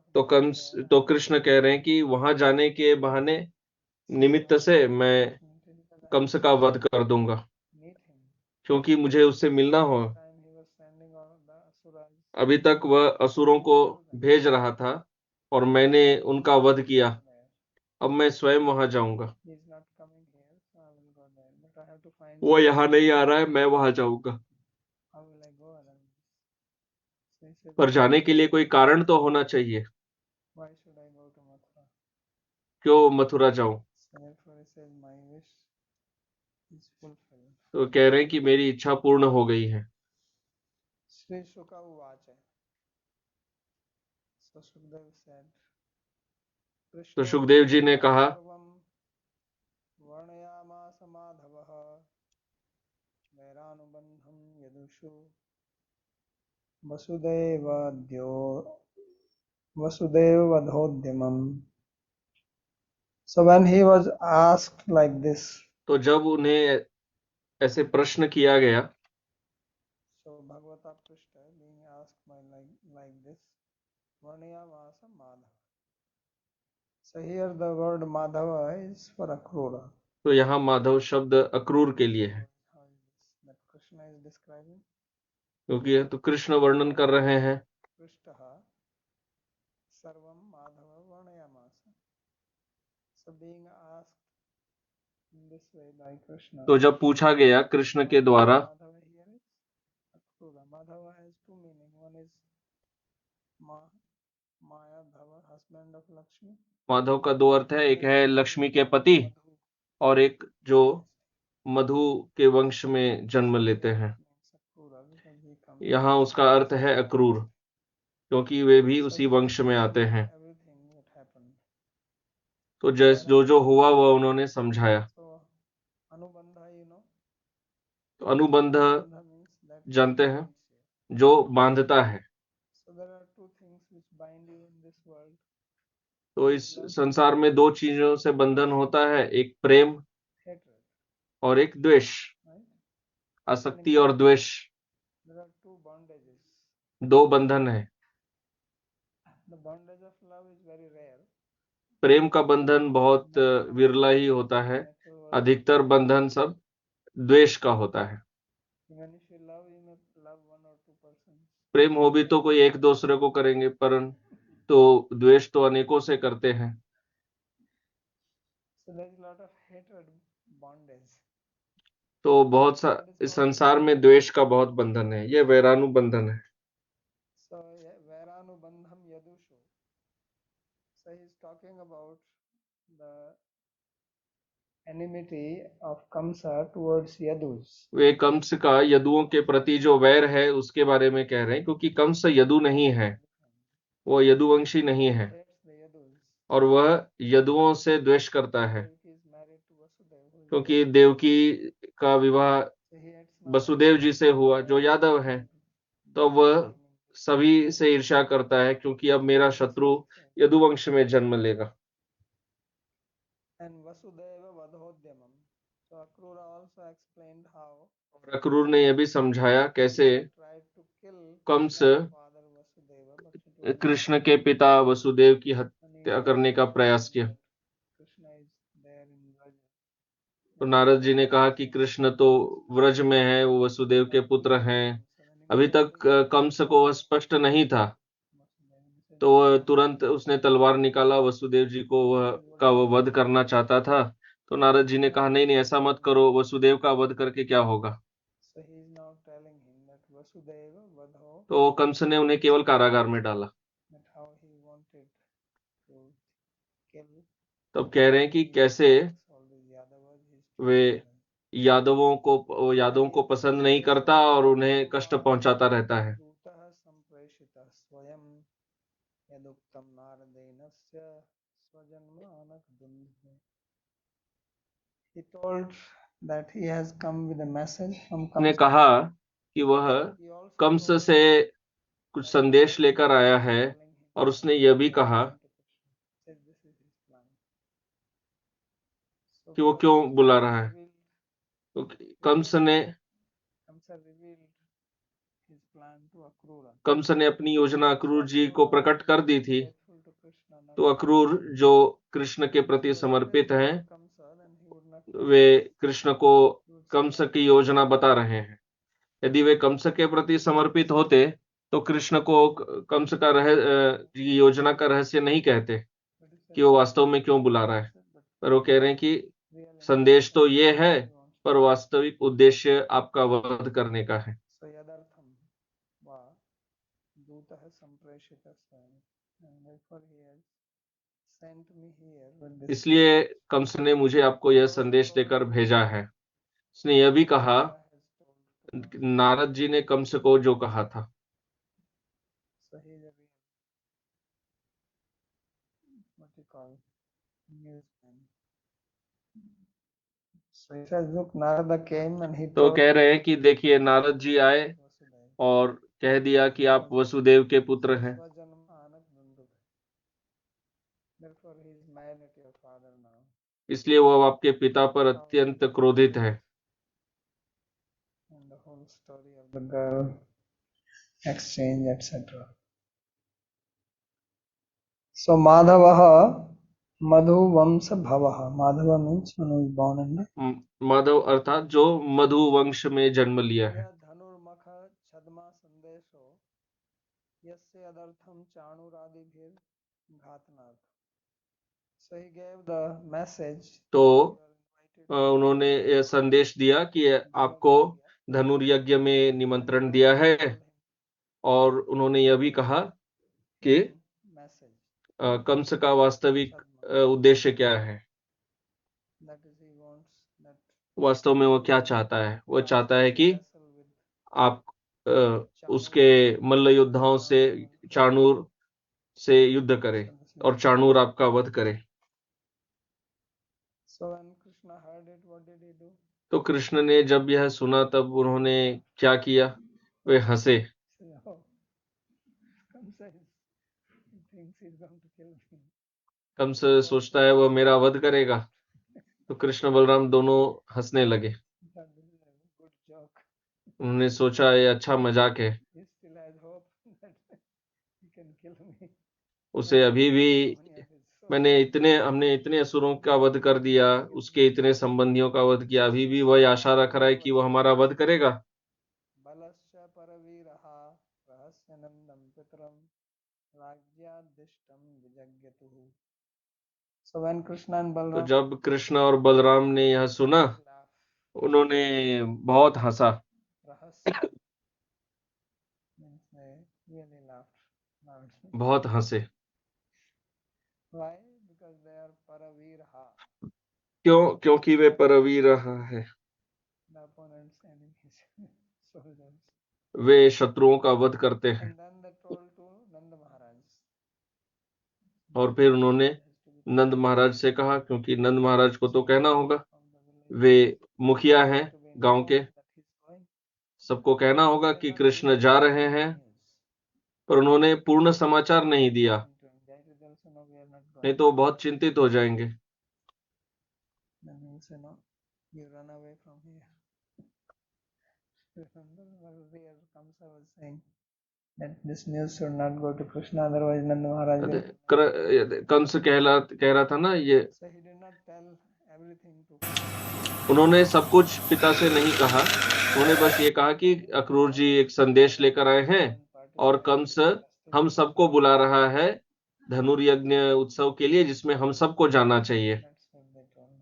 तो कृष्ण कह रहे हैं कि वहां जाने के बहाने निमित्त से मैं कंस का वध कर दूंगा, क्योंकि मुझे उससे मिलना हो। अभी तक वह असुरों को भेज रहा था और मैंने उनका वध किया। अब मैं स्वयं वहां जाऊंगा। वो यहाँ नहीं आ रहा है, मैं वहां जाऊंगा। पर जाने के लिए कोई कारण तो होना चाहिए। क्यों मथुरा जाऊं? तो कह रहे हैं कि मेरी इच्छा पूर्ण हो गई है। श्री शुक उवाच। तो सुखदेव जी ने कहा, वर्णयामास माधवः वैरानुबंधं यदुषु वसुदेववधोद्यमम्। So when he was asked like this, तो जब उन्हें ऐसे प्रश्न किया गया, so Bhagavata Prishta being asked by like this, Varnayamasa Madhava. So here the word Madhava is for Akrura. तो यहाँ माधव शब्द अक्रूर के लिए है, That Krishna is describing. क्योंकि यह तो कृष्ण वर्णन कर रहे हैं। पृष्ठः सर्वं Madhav वर्णयामास। So being asked in this way by Krishna. तो जब पूछा गया कृष्ण के द्वारा, Madhava has two meanings. One is Mayadhava, husband of Lakshmi. Madhav का दो अर्थ है, एक है लक्ष्मी के पति और एक जो मधु के वंश में जन्म लेते हैं। यहाँ उसका अर्थ है अक्रूर, क्योंकि वे भी उसी वंश में आते हैं। तो जो जो हुआ वह उन्होंने समझाया। तो अनुबंध जानते हैं, जो बांधता है। तो इस संसार में दो चीजों से बंधन होता है, एक प्रेम और एक द्वेष। आसक्ति और द्वेष दो बंधन है। प्रेम का बंधन बहुत विरला ही होता है, अधिकतर बंधन सब द्वेष का होता है। प्रेम हो भी तो कोई एक दूसरे को करेंगे, परंतु द्वेष तो अनेकों से करते हैं। तो बहुत सा इस संसार में द्वेष का बहुत बंधन है, ये वैरानुबंधन है। So he is talking about the enmity of Kamsa towards Yadus. वे कंस का यदुओं के प्रति जो वैर है उसके बारे में कह रहे हैं, क्योंकि कंस यदु नहीं है, वो यदुवंशी नहीं है। और वह यदुओं से द्वेष करता है, Devaki is married to Vasudeva, who is क्योंकि देवकी का विवाह so he hates now Vasudev जी से हुआ जो यादव है। तो वह सभी से ईर्ष्या करता है, क्योंकि अब मेरा शत्रु यदुवंश में जन्म लेगा। and Vasudeva Vadhodhyamam. So Akrura also explained how और अक्रूर ने यह भी समझाया कैसे he tried to kill Kans Krishna's father Vasudeva, but it was not Krishna के पिता वसुदेव की हत्या possible. करने का प्रयास किया। Krishna is there in Vraja. तो नारद जी ने कहा कि कृष्ण तो व्रज में है, वो वसुदेव के पुत्र हैं। अभी तक कंस को वह स्पष्ट नहीं था, तो वह तुरंत उसने तलवार निकाला, वसुदेव जी को वह वध करना चाहता था। तो नारद जी ने कहा नहीं नहीं, ऐसा मत करो, वसुदेव का वध करके क्या होगा। So he is now telling him that Vasudeva Vadho, तो कंस ने उन्हें केवल कारागार में डाला। that how he wanted to kill तब कह रहे हैं कि कैसे all these Yadavas, he is way killing them. यादवों को पसंद नहीं करता और उन्हें कष्ट पहुंचाता रहता है। दूतः संप्रेषितः स्वयं यदुक्तं नारदेनस्य स्वजन्मानकदुन्दुभे. He told that he has come with a message from उसने Kamsa. कहा कि वह He also कंस told से कुछ संदेश लेकर आया है, telling him और उसने यह भी कहा to Krishna. Said this is his plan. So कि वो क्यों बुला रहा है। revealed- तो कंस ने Kamsa revealed his plan to Akrura. Kans ने अपनी योजना अक्रूर जी को प्रकट कर दी थी। Faithful to Krishna, not तो अक्रूर जो कृष्ण के प्रति समर्पित हैं, Kamsa, then he would not वे कृष्ण को कंस की योजना बता रहे हैं। यदि वे कंस के प्रति समर्पित होते तो कृष्ण को कंस का योजना का रहस्य नहीं कहते कि वो वास्तव में क्यों बुला रहा है। पर वो कह रहे हैं कि संदेश तो ये है, पर वास्तविक उद्देश्य आपका वध करने का है। यदर्थम वा दूतः संप्रेषितः स्वयं, and therefore he has sent me here with this. इसलिए कंस ने मुझे आपको यह संदेश देकर भेजा है। उसने यह भी कहा, नारद जी ने कंस को जो कहा था। So he is a real, what you call, newsman. So he says, look, Narada came and he तो told कह रहे हैं कि देखिए, नारद जी आए Vasudeva, और कह दिया कि आप वसुदेव के पुत्र हैं, स्वजन्मानक दुन्दुभे. Therefore he is mad at your father now. इसलिए वो अब आपके पिता पर अत्यंत क्रोधित है। And the whole story of the girl exchange, etc. So Madhavaha Madhuvamsa Bhavaha. Madhava means one who is born in the Madhav अर्थात जो मधु वंश में जन्म लिया है। यह धनुर्मख छद्मा संदेशो यस्य अदर्थम चाणुरादिभिर घातनार्थ. So he gave the message. तो उन्होंने यह संदेश दिया कि आपको धनुर्यज्ञ में निमंत्रण दिया है, और उन्होंने यह भी कहा कि कंस का वास्तविक उद्देश्य क्या है। वास्तव में वो क्या चाहता है। वो चाहता है कि आप उसके मल्ल योद्धाओं से, चाणूर से युद्ध करें और चाणूर आपका वध करे। तो कृष्ण ने जब यह सुना तब उन्होंने क्या किया, वे हंसे। कंस सोचता है वह मेरा वध करेगा। तो कृष्ण बलराम दोनों हंसने लगे। उन्होंने सोचा ये अच्छा मजाक है। उसे अभी भी हमने इतने असुरों का वध कर दिया, उसके इतने संबंधियों का वध किया, अभी भी वह आशा रख रहा है कि वह हमारा वध करेगा। तो जब कृष्ण और बलराम ने यह सुना, उन्होंने बहुत हंसा। बहुत हंसे। क्योंकि वे परवीर है। वे शत्रुओं का वध करते हैं। और फिर उन्होंने नंद महाराज से कहा, क्योंकि नंद महाराज को तो कहना होगा, वे मुखिया हैं गांव के, सबको कहना होगा कि कृष्ण जा रहे हैं, पर उन्होंने पूर्ण समाचार नहीं दिया, नहीं तो वो बहुत चिंतित हो जाएंगे। That this news should not go to Krishna, otherwise Nanda Maharaj will. Kans कह रहा था ना ये, So he did not tell everything to. उन्होंने सब कुछ पिता से नहीं कहा, उन्होंने बस ये कहा कि अक्रूर जी एक संदेश लेकर आए हैं और कंस हम सबको बुला रहा है धनुर्यज्ञ उत्सव के लिए, जिसमें हम सबको जाना चाहिए, That's what they told him.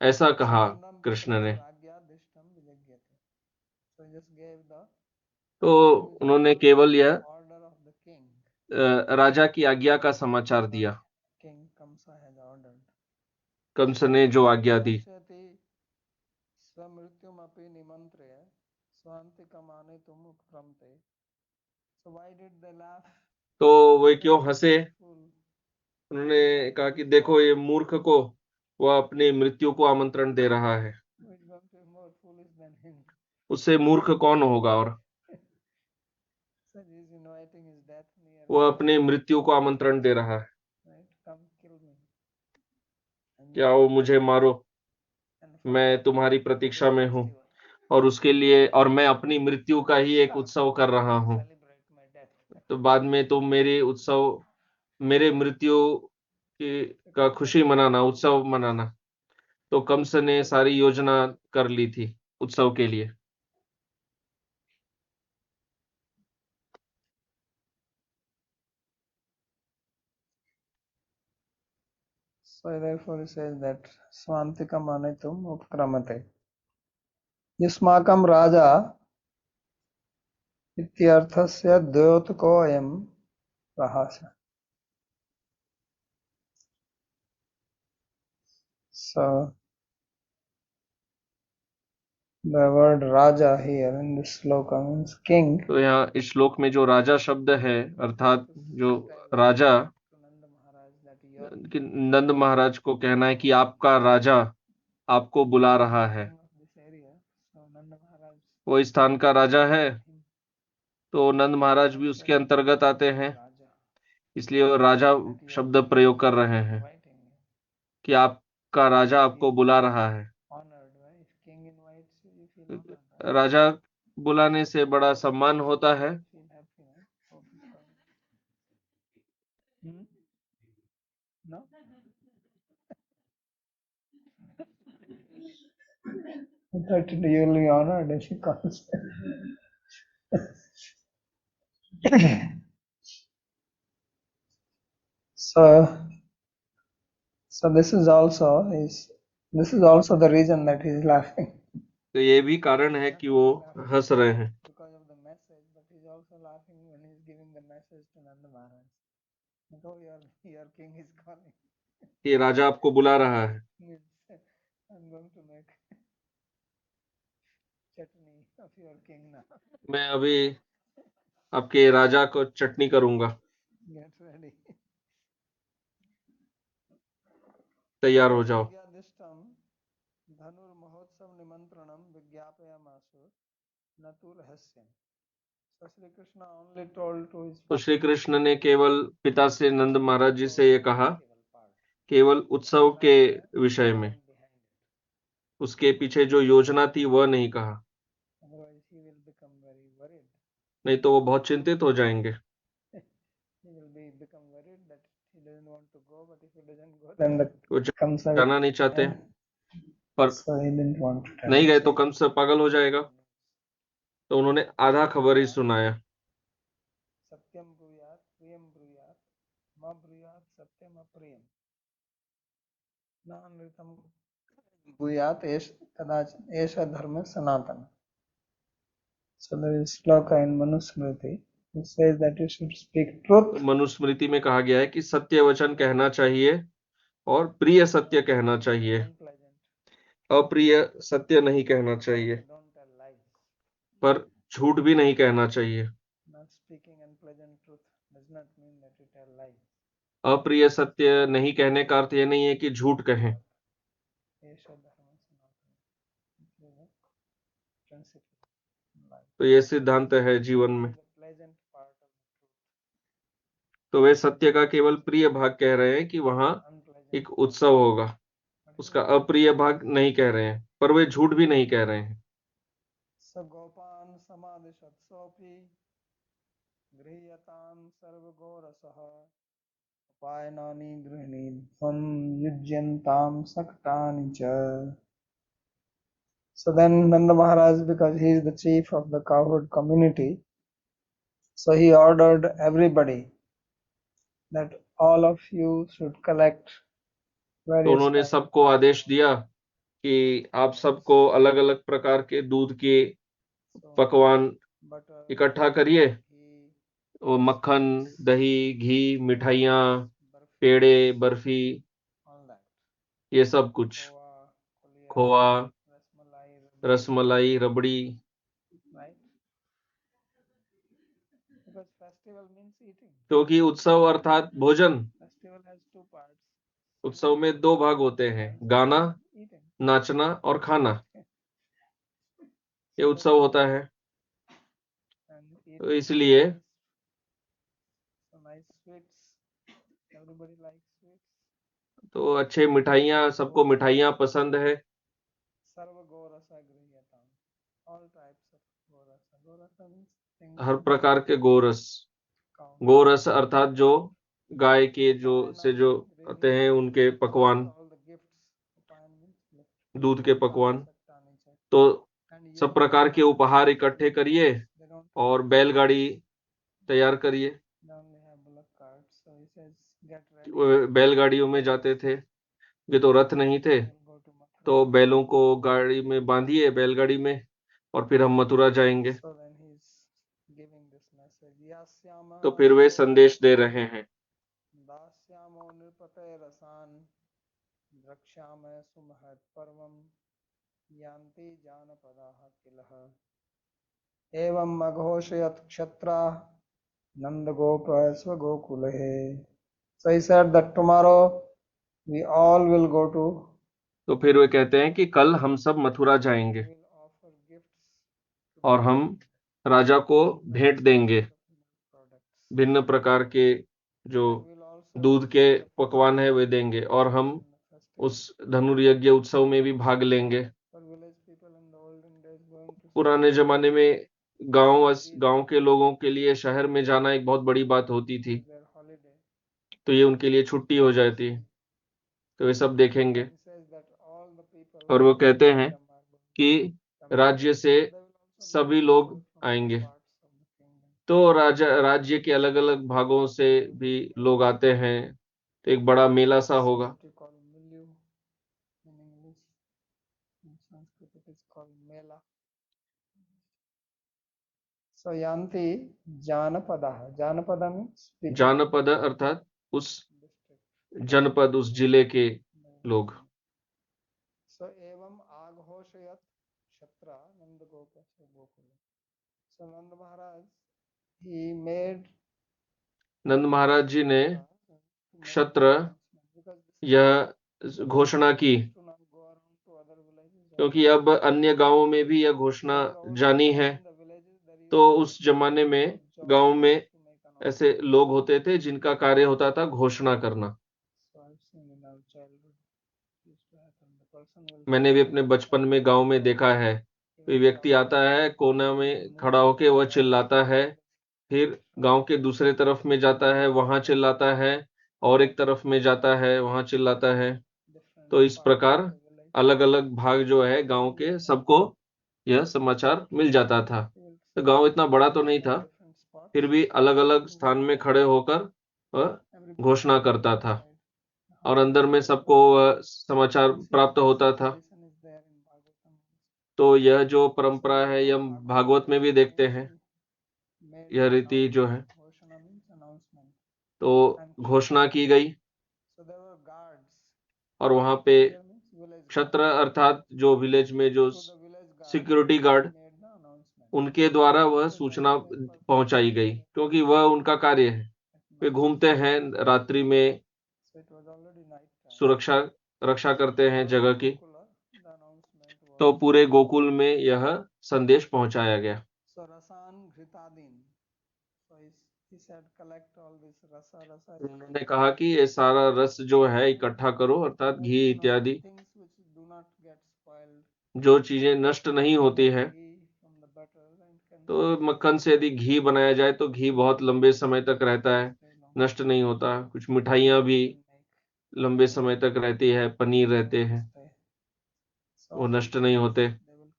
ऐसा कहा कृष्ण ने। So he just gave the तो उन्होंने केवल यह order of the king. राजा की आज्ञा का समाचार दिया, King Kamsa has ordered. Kans ने जो आज्ञा दी। स्वमृत्युमपि निमंत्र्य स्वान्तिकमानेतुम् उपक्रमते. So why did they laugh? तो वे क्यों हंसे? उन्होंने कहा कि देखो ये मूर्ख को वह अपनी मृत्यु को आमंत्रण दे रहा है, Who is going to be more foolish than him? उससे मूर्ख कौन होगा? और So he is inviting his death near. वह अपनी मृत्यु को आमंत्रण दे रहा है, Right? Come kill me. And क्या वो मुझे मारो, and for मैं तुम्हारी प्रतीक्षा में हूँ, और उसके लिए, और मैं अपनी मृत्यु का ही एक उत्सव कर रहा हूँ, celebrate my death. तो बाद में तुम मेरे उत्सव, मेरे मृत्यु की का खुशी मनाना, उत्सव मनाना। तो कंस ने सारी योजना कर ली थी उत्सव के लिए। So therefore he says that Swantika Manitum Upkramate. Yusmakam Raja Ityarthasya Dyotuko Ayam Rahasya. So the word Raja here in this sloka means king. तो यहाँ इस श्लोक में जो राजा शब्द है, अर्थात जो राजा, कि नंद महाराज को कहना है कि आपका राजा आपको बुला रहा है, वो इस स्थान का राजा है, तो नंद महाराज भी उसके अंतर्गत आते हैं, इसलिए वो राजा शब्द प्रयोग कर रहे हैं कि आपका राजा आपको बुला रहा है। राजा बुलाने से बड़ा सम्मान होता है। No? I thought you will be honored if you comes. So this is also the reason that he is laughing. तो ये भी कारण है कि वो हंस रहे हैं, Because of the message, but he is also laughing when he is giving the message to Nanda Maharaj. Oh, your king is calling. कि राजा आपको बुला रहा है। I'm going to make chutney of your king now. मैं अभी आपके राजा को चटनी करूंगा, Get ready. तैयार हो जाओ। धनुर महोत्सव निमंत्रणम विज्ञापयामासु नतु रहस्यम. So Shri Krishna only told to his तो श्री कृष्ण ने केवल पिता से नंद महाराज जी से ये कहा, केवल उत्सव के विषय में, उसके पीछे जो योजना थी वह नहीं कहा, otherwise he will become very worried. नहीं तो वो बहुत चिंतित हो जाएंगे। He will become worried that he doesn't want to go, but if he doesn't go, then the वो Kamsa जाना नहीं चाहते, पर so he didn't want to tell. नहीं गए तो कंस पागल हो जाएगा, तो उन्होंने आधा खबर ही सुनाया। सत्यम ब्रूयात प्रियम ब्रूयात मा ब्रूयात सत्यम अप्रियम न अनृतम ब्रूयात एष धर्म सनातन. So there is sloka in Manusmriti. It says that you should speak truth. Manusmriti में कहा गया है कि सत्य वचन कहना चाहिए और प्रिय सत्य कहना चाहिए, अप्रिय सत्य नहीं कहना चाहिए, Don't tell lies. पर झूठ भी नहीं कहना चाहिए। Not speaking unpleasant truth does not mean that you tell lies. अप्रिय सत्य नहीं कहने का अर्थ ये नहीं है कि झूठ कहें। एष धर्म सनातन principle तो ये सिद्धांत है जीवन में। the pleasant part of the truth, तो वे सत्य का केवल प्रिय भाग कह रहे हैं कि वहां unpleasant एक उत्सव होगा, but उसका अप्रिय भाग नहीं कह रहे हैं, पर वे झूठ भी नहीं कह रहे हैं। स गोपान समादिशत सोपि गृह्यताम सर्वगोरसः उपायनानि गृह्णीध्वं युज्यन्ताम सक्तानि च. So then Nanda Maharaj, because he is the chief of the cowherd community, so he ordered everybody that all of you should collect तो various उन्होंने types सबको आदेश दिया कि आप सबको अलग अलग प्रकार के दूध के पकवान butter, इकट्ठा करिए, ghee, वो मक्खन, दही, घी, मिठाइयाँ, barfi, पेड़े, बर्फी, all that. ये सब कुछ, Khoa, kolia, khoa, rasmalai, rabdi, rasmalai, rabri, right? Because festival means eating. क्योंकि उत्सव अर्थात भोजन। Festival has two parts. उत्सव में दो भाग होते हैं, गाना, Eating. नाचना और खाना, ये So, उत्सव होता है। and तो eating इसलिए so nice sweets. Everybody likes sweets. तो अच्छे मिठाइयाँ, सबको मिठाइयाँ पसंद है। Sarva gorasa grihyatam. All types of gorasa. Gorasa means things her made प्रकार के गोरस, cow. गोरस अर्थात जो गाय के जो से जो Upayanani आते हैं उनके पकवान, all the gifts. Upayan means gift. दूध के पकवान। Saktani cha. तो And सब प्रकार के उपहार इकट्ठे करिए they don't और बैलगाड़ी तैयार करिए। they only have bullock carts. So he says, get ready. वो बैलगाड़ियों में जाते थे, ये तो रथ नहीं थे, We'll go to Mathura. तो बैलों को गाड़ी में बांधिए, बैलगाड़ी में, और फिर हम मथुरा जाएंगे। So then he's giving this message. Yasyama तो फिर वे संदेश दे रहे हैं, दास्यामो नृपते रसान द्रक्ष्याम सुमहत् पर्वम यान्ति जानपदाः किलः एवं अघोषयत् क्षत्रा Nandagop स्वगोकुले. So he said that tomorrow we all will go to. तो फिर वे कहते हैं कि कल हम सब मथुरा जाएंगे Will offer gifts और हम राजा को भेंट देंगे, products. भिन्न प्रकार के जो We'll also दूध के पकवान है वे देंगे, और हम उस धनुर्यज्ञ उत्सव में भी भाग लेंगे। for village people in the olden days going to पुराने जमाने में गांव के लोगों के लिए शहर में जाना एक बहुत बड़ी बात होती थी, their holiday. तो ये उनके लिए छुट्टी हो जाती, तो वे सब देखेंगे। He says that all the people और वो कहते हैं from are going कि to राज्य से they will also सभी meet लोग people from आएंगे। parts of the kingdom. तो राज्य के अलग अलग भागों से भी लोग आते हैं, तो एक बड़ा मेला सा होगा। What you call milieu in English. In Sanskrit it is called mela. So yanti janapada. Janapada means people. जानपद अर्थात उस District. जनपद, उस जिले के लोग। So evam aghoshayat Shatra Nandagopa Gokula. So Nanda Maharaj, he made नंद महाराज जी ने क्षत्र यह घोषणा की, to not go around to other villages. क्योंकि अब अन्य गांवों में भी यह घोषणा जानी है। In the villages there is तो उस जमाने में गांव में to make an ऐसे लोग होते थे जिनका कार्य होता था घोषणा करना। So I've seen in our childhood used to happen. The person will मैंने भी अपने बचपन में गांव में देखा है, कोई व्यक्ति आता है, कोना में खड़ा होके वह चिल्लाता है, फिर गांव के दूसरे तरफ में जाता है, वहां चिल्लाता है, और एक तरफ में जाता है, वहां चिल्लाता है। different तो इस parts प्रकार of the village. अलग अलग भाग जो है गांव के, सबको यह समाचार मिल जाता था। तो गांव इतना बड़ा तो नहीं था, Different spots. फिर भी अलग अलग स्थान में खड़े होकर वह घोषणा करता था, और अंदर में सबको वह समाचार प्राप्त होता था। Tradition is there in Bhagavatam. तो यह जो परंपरा है यह हम भागवत में भी देखते हैं, Made यह रीति जो है। Ghoshana means announcement. तो घोषणा की गई, So there were guards. और वहां पे Here means village guards. क्षत्र अर्थात जो विलेज में जो So the village guards security guard, made the announcement. उनके द्वारा वह सूचना पहुंचाई गई, क्योंकि वह उनका कार्य है। That वे घूमते हैं रात्रि में, So it was already night time. रक्षा करते हैं जगह की। Gokula, the announcement was. तो पूरे गोकुल में यह संदेश पहुंचाया गया। So Rasan Ghritadin. So he said collect all this rasa. उन्होंने कहा कि ये सारा रस जो है इकट्ठा करो, अर्थात घी इत्यादि, Things which do not get spoiled. जो चीजें नष्ट नहीं होती है। Ghee from the butter and can तो मक्खन से यदि घी बनाया जाए तो घी बहुत लंबे समय तक रहता है, नष्ट नहीं होता। कुछ मिठाइयाँ भी लंबे समय तक रहती है, पनीर रहते हैं, वो नष्ट नहीं होते।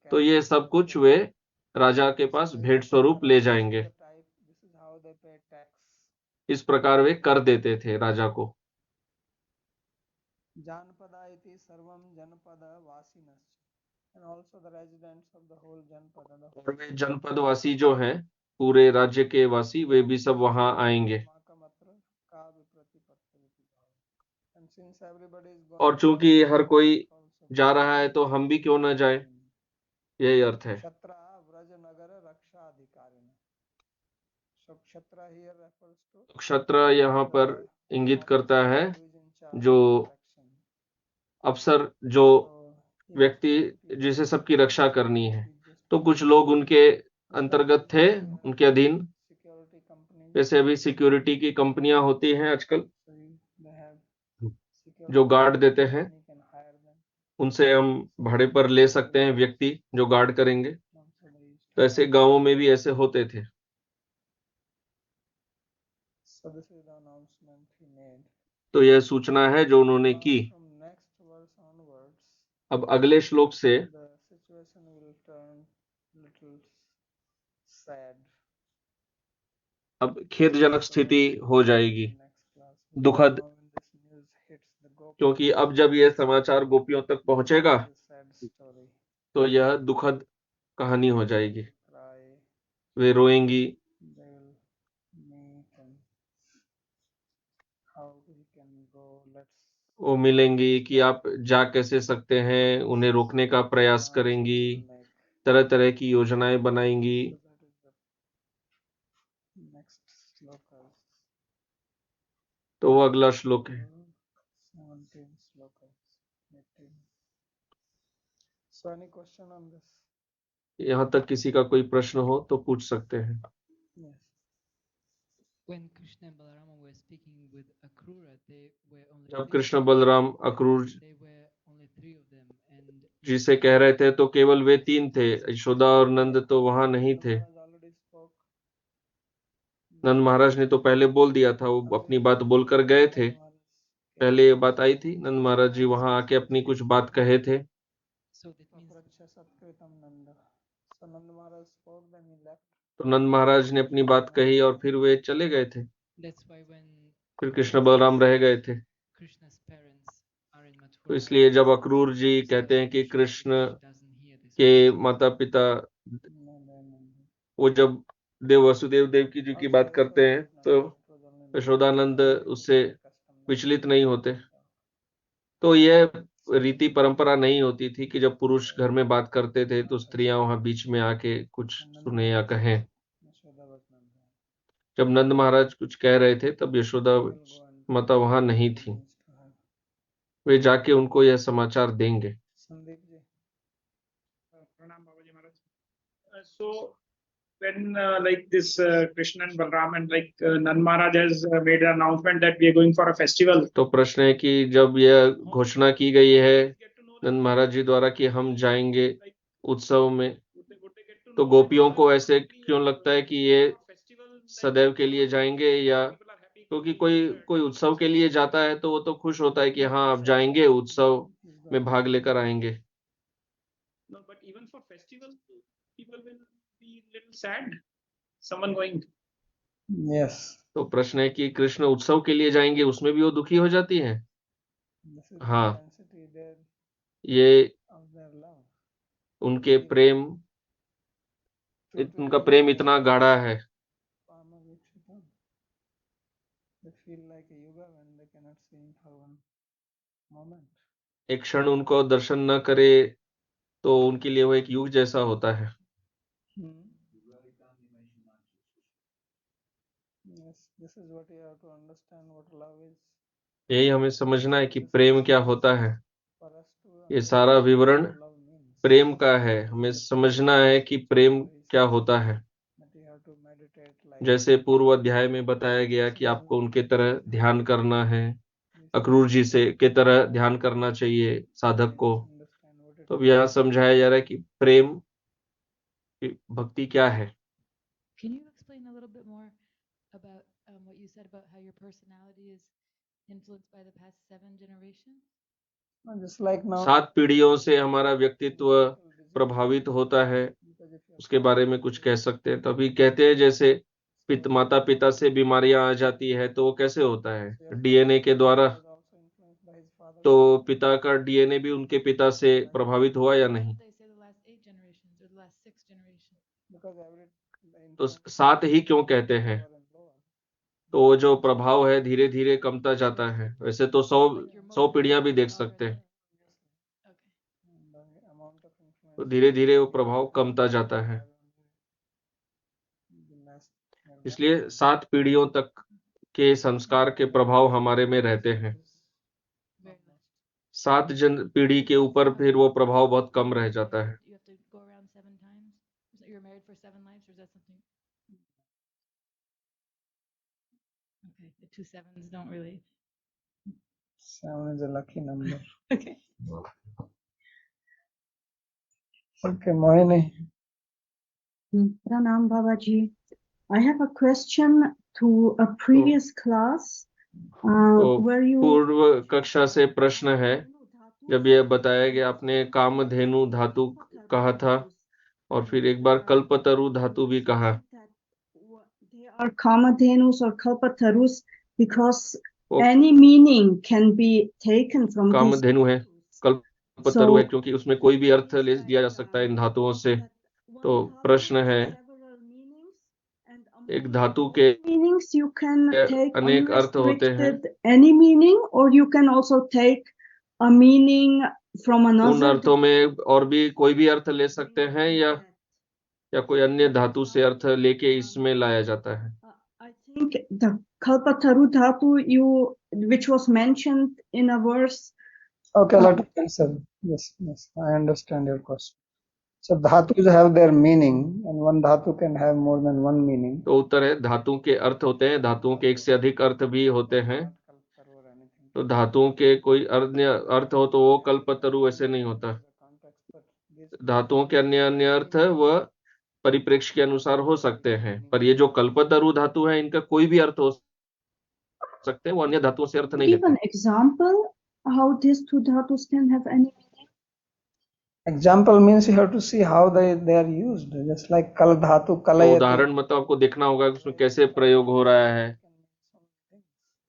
तो ये सब कुछ वे राजा के पास भेंट स्वरूप ले जाएंगे। इस प्रकार वे कर देते थे राजा को। जानपदा इति सर्वम जनपद वासिनश्च, and also the residents of the whole janpada. और वे जनपद वासी जो हैं, पूरे राज्य के वासी, वे भी सब वहां आएंगे। और चूंकि हर कोई जा रहा है तो हम भी क्यों न जाए, यही अर्थ है। क्षत्रा व्रज नगर रक्षा अधिकारी। क्षत्र यहाँ पर इंगित करता है जो अफसर, जो व्यक्ति जिसे सबकी रक्षा करनी है। तो कुछ लोग उनके अंतर्गत थे, उनके अधीन। जैसे अभी सिक्योरिटी की कंपनियां होती हैं आजकल, जो गार्ड देते हैं, उनसे हम भाड़े पर ले सकते हैं व्यक्ति जो गार्ड करेंगे। तो ऐसे गांवों में भी ऐसे होते थे। तो यह सूचना है जो उन्होंने की। अब अगले श्लोक से अब खेदजनक स्थिति हो जाएगी, दुखद, क्योंकि अब जब यह समाचार गोपियों तक पहुंचेगा तो यह दुखद कहानी हो जाएगी। वे रोएंगी, वो मिलेंगी कि आप जा कैसे सकते हैं, उन्हें रोकने का प्रयास करेंगी, तरह तरह की योजनाएं बनाएंगी। तो वो अगला श्लोक है। यहाँ तक किसी का कोई प्रश्न हो तो पूछ सकते हैं। जब कृष्ण बलराम अक्रूर जी से कह रहे थे तो केवल वे 3 थे, यशोदा और नंद तो वहां नहीं थे। नंद महाराज ने तो पहले बोल दिया था, वो अपनी बात बोलकर गए थे। पहले ये बात आई थी, नंद महाराज जी वहां आके अपनी कुछ बात कहे थे। तो नंद महाराज ने अपनी बात कही और फिर वे चले गए थे। फिर कृष्ण बलराम रह गए थे। तो इसलिए जब अक्रूर जी कहते हैं कि कृष्ण के माता पिता, वो जब देव वसुदेव देवकी जी की बात करते हैं तो यशोदानंद उससे विचलित नहीं होते। तो यह रीति परंपरा नहीं होती थी कि जब पुरुष घर में बात करते थे तो स्त्रियां वहां बीच में आके कुछ सुने या कहें। जब नंद महाराज कुछ कह रहे थे तब यशोदा माता वहां नहीं थी, वे जाके उनको यह समाचार देंगे। So when like this Krishna and Balram and like Nand Maharaj has made an announcement that we are going for a festival. तो प्रश्न है कि जब यह घोषणा की गई है नंद महाराज जी द्वारा कि हम जाएंगे उत्सव में, तो गोपियों को ऐसे क्यों लगता है कि ये सदैव के लिए जाएंगे? या क्योंकि कोई उत्सव के लिए जाता है तो वो तो खुश होता है कि हाँ आप जाएंगे, उत्सव में भाग लेकर आएंगे। No, but even for festival, people will be little sad. Someone going. Yes. तो प्रश्न है कि कृष्ण उत्सव के लिए जाएंगे, उसमें भी वो दुखी हो जाती हैं। हाँ, ये उनके प्रेम, उनका प्रेम इतना गाढ़ा है। एक क्षण उनको दर्शन न करे तो उनके लिए वो एक युग जैसा होता है। This is what you have to understand what love is. यही हमें समझना है कि प्रेम क्या होता है। For us to ये सारा understand विवरण what love means, प्रेम का है। हमें समझना है कि प्रेम क्या होता है। that you have to meditate like जैसे पूर्व अध्याय में बताया गया कि आपको उनके तरह ध्यान करना है, अक्रूर जी से के तरह ध्यान करना चाहिए साधक को। understand what it तो अब यहाँ समझाया जा रहा है कि प्रेम की भक्ति क्या है। Can you explain a little bit more about what you said about how your personality is influenced by the past 7 generations? just like now 7 पीढ़ियों से हमारा व्यक्तित्व प्रभावित होता है, उसके बारे में कुछ कह सकते हैं। तभी कहते हैं जैसे माता पिता से बीमारियां आ जाती है तो वो कैसे होता है, डीएनए के द्वारा। तो पिता का डीएनए भी उनके पिता से प्रभावित हुआ या नहीं? They say the last 8 generations or the last 6 generations. तो 7 ही क्यों कहते हैं? तो वो जो प्रभाव है धीरे धीरे कमता जाता है। वैसे तो 100 पीढ़ियां भी देख सकते हैं, Okay. तो धीरे धीरे वो प्रभाव कमता जाता है। इसलिए 7 पीढ़ियों तक के संस्कार के प्रभाव हमारे में रहते हैं। Very much. 7 पीढ़ी के ऊपर फिर वो प्रभाव बहुत कम रह जाता है। You have to go around 7 times? Is that you're married for 7 lives or is that something? Okay, the 2 7s don't really. 7 is a lucky number. Okay. Okay, Mohini. Pranam Babaji. I have a question to a previous class तो where you पूर्व कक्षा से प्रश्न है, जब यह बताया गया आपने कामधेनु धातु कहा था और फिर एक बार कल्पतरु धातु भी कहा। They are kamadhenus or kalpatarus because वो any meaning can be taken from these Kamdhenu है, कल्पतरु है, क्योंकि उसमें कोई भी अर्थ ले लिया जा सकता है इन धातुओं से। तो प्रश्न है, एक धातु के meanings you can take अनेक अर्थ होते हैं, unrestricted any meaning or you can also take a meaning from उन another अर्थों में और भी कोई भी अर्थ ले सकते हैं या कोई अन्य धातु से अर्थ लेके इसमें लाया जाता है। I think the kalpataru dhatu which was mentioned in a verse. Okay, let me answer. Yes, I understand your question. So dhatus have their meaning, and one dhatu can have more than one meaning. तो उत्तर है, धातुओं के अर्थ होते हैं, धातुओं के एक से अधिक अर्थ भी होते हैं। तो धातुओं के कोई अन्य अर्थ हो तो वो कल्पतरु ऐसे नहीं होता। धातुओं के अन्य अन्य अर्थ वह परिप्रेक्ष्य के अनुसार हो सकते हैं, पर ये जो कल्पतरु धातु है इनका कोई भी अर्थ हो सकते हैं, वो अन्य धातुओं से अर्थ नहीं Give an लेते। example how these two dhatus can have any meaning. Example means you have to see how they are used. Just like kal dhatu तो kalayati. उदाहरण मतलब आपको देखना होगा कि उसमें कैसे प्रयोग हो रहा है।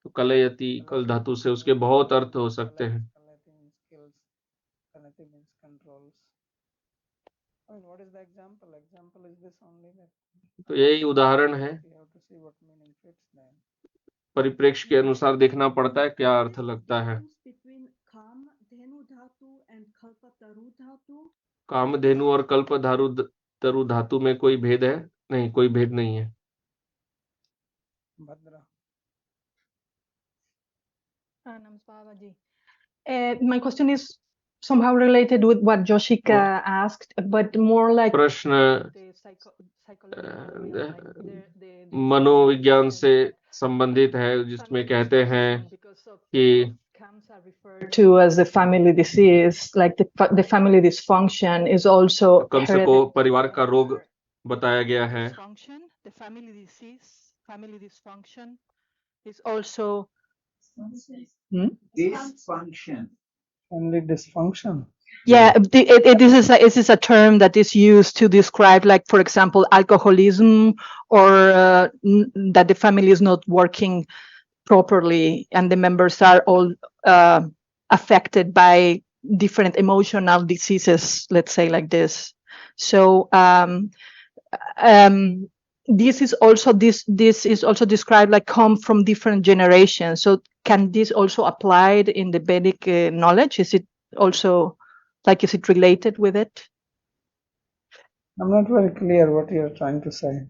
तो कलयति कल धातु से उसके बहुत अर्थ हो सकते हैं। Kalati means skills. Kalati means controls. I mean, what is the example? Example is this only that तो यही उदाहरण है, you have to see what meaning fits them. परिप्रेक्ष्य के अनुसार देखना पड़ता है क्या अर्थ लगता है। Between kamadhenu dhatu and kalpataru dhatu. Kamdhenu और कल्पतरु धातु में कोई भेद है? नहीं, कोई भेद नहीं है। Bhadra. Namaste, Babaji. My question is somehow related with what Joshika asked, but more like प्रश्न the psychological realm, like the मनोविज्ञान से संबंधित है, जिसमें कहते हैं कि CAMS are referred to as the family disease, like the family dysfunction is also Kans को परिवार का रोग बताया गया है। The family disease, family dysfunction is also Dysfunction. Only dysfunction. Yeah, this is a term that is used to describe, like, for example, alcoholism or that the family is not working properly and the members are all affected by different emotional diseases, let's say like this. So this is also described like come from different generations. So can this also applied in the Vedic knowledge? Is it also like, is it related with it? I'm not very clear what you're trying to say.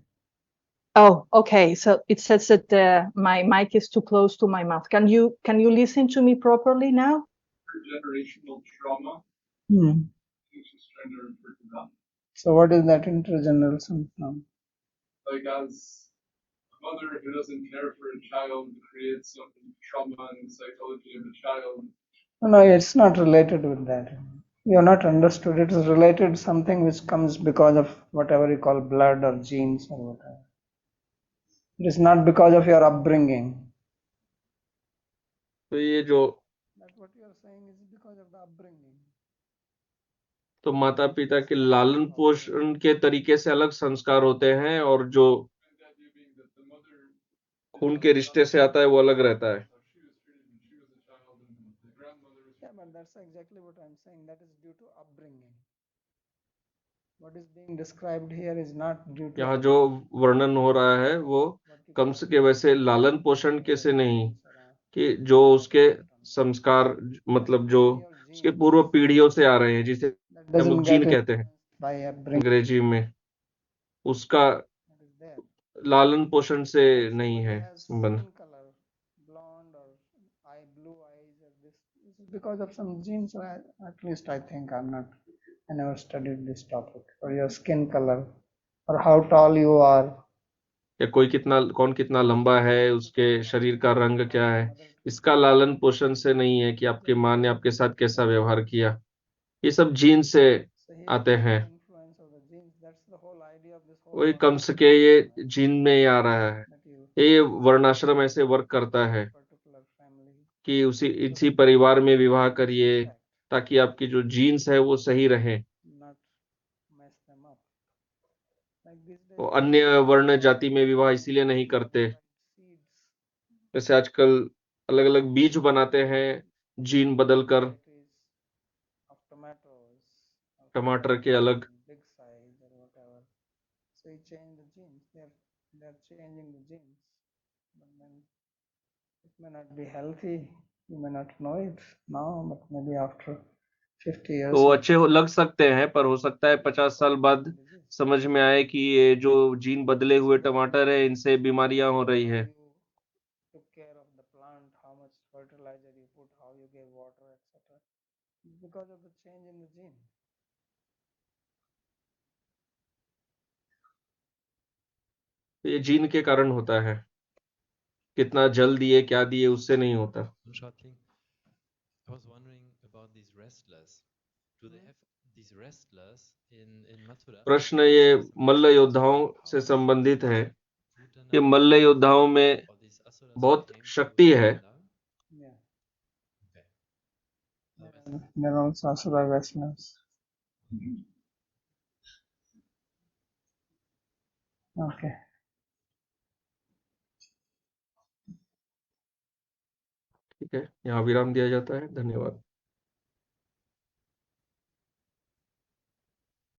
Oh, okay. So it says that my mic is too close to my mouth. Can you listen to me properly now? Intergenerational trauma. Hmm. He's just trying to refer to that. So what is that intergenerational trauma? Like as a mother who doesn't care for a child creates some trauma in the psychology of a child. No, it's not related with that. You are not understood. It is related to something which comes because of whatever you call blood or genes or whatever. It is not because of your upbringing. तो ये जो But what you are saying is because of the upbringing. तो माता पिता के लालन पोषण के तरीके से अलग संस्कार होते हैं और जो खून के रिश्ते से आता है वो अलग रहता है. Yeah, but that's exactly what I'm saying. That is due to upbringing. What is being described here is not due to यहाँ जो वर्णन हो रहा है वो कंस के वैसे लालन पोषण के से नहीं कि जो उसके संस्कार मतलब जो उसके पूर्व पीढ़ियों से आ रहे हैं जिसे हम लोग जीन कहते हैं by upbringing. अंग्रेजी में, उसका That is there. लालन पोषण से नहीं है Has संबंध. skin color, blonde or blue eyes or this is because of some genes. Or at least I think I never studied this topic. Or your skin color, or how tall you are. या कौन कितना लंबा है, उसके शरीर का रंग क्या है, इसका लालन पोषण से नहीं है कि आपकी माँ ने आपके साथ कैसा व्यवहार किया. ये सब जीन से आते हैं. Influence of the genes. That's the whole idea of this whole. वही कंस के ये जीन में ही आ रहा है. that you ये वर्णाश्रम ऐसे वर्क करता है particular family कि इसी परिवार में विवाह करिए ताकि आपकी जो जीन्स है वो सही रहे. not mess them up. Like these days. वो अन्य वर्ण जाति में विवाह इसीलिए नहीं करते. Seeds. जैसे आजकल अलग अलग बीज बनाते हैं जीन बदलकर, Of tomatoes. Or टमाटर के अलग. big size or whatever. So you change the genes. They're changing the genes. But then it may not be healthy. You may not know it now, but maybe after 50 years. तो अच्छे लग सकते हैं पर हो सकता है 50 साल बाद समझ में आए कि ये जो जीन बदले हुए टमाटर है इनसे बीमारियां हो रही है. You took care of the plant, how much fertilizer you put, how you gave water, etc. Because of the change in the gene. ये जीन के कारण होता है. कितना जल दिए क्या दिए उससे नहीं होता. Short thing. I was wondering about these wrestlers. Do they have these wrestlers in Mathura? प्रश्न ये मल्ल योद्धाओं से संबंधित है. ये मल्ल योद्धाओं में बहुत शक्ति है. Yeah. Okay. They're also asura wrestlers. Okay. ठीक है, यहाँ विराम दिया जाता है. धन्यवाद.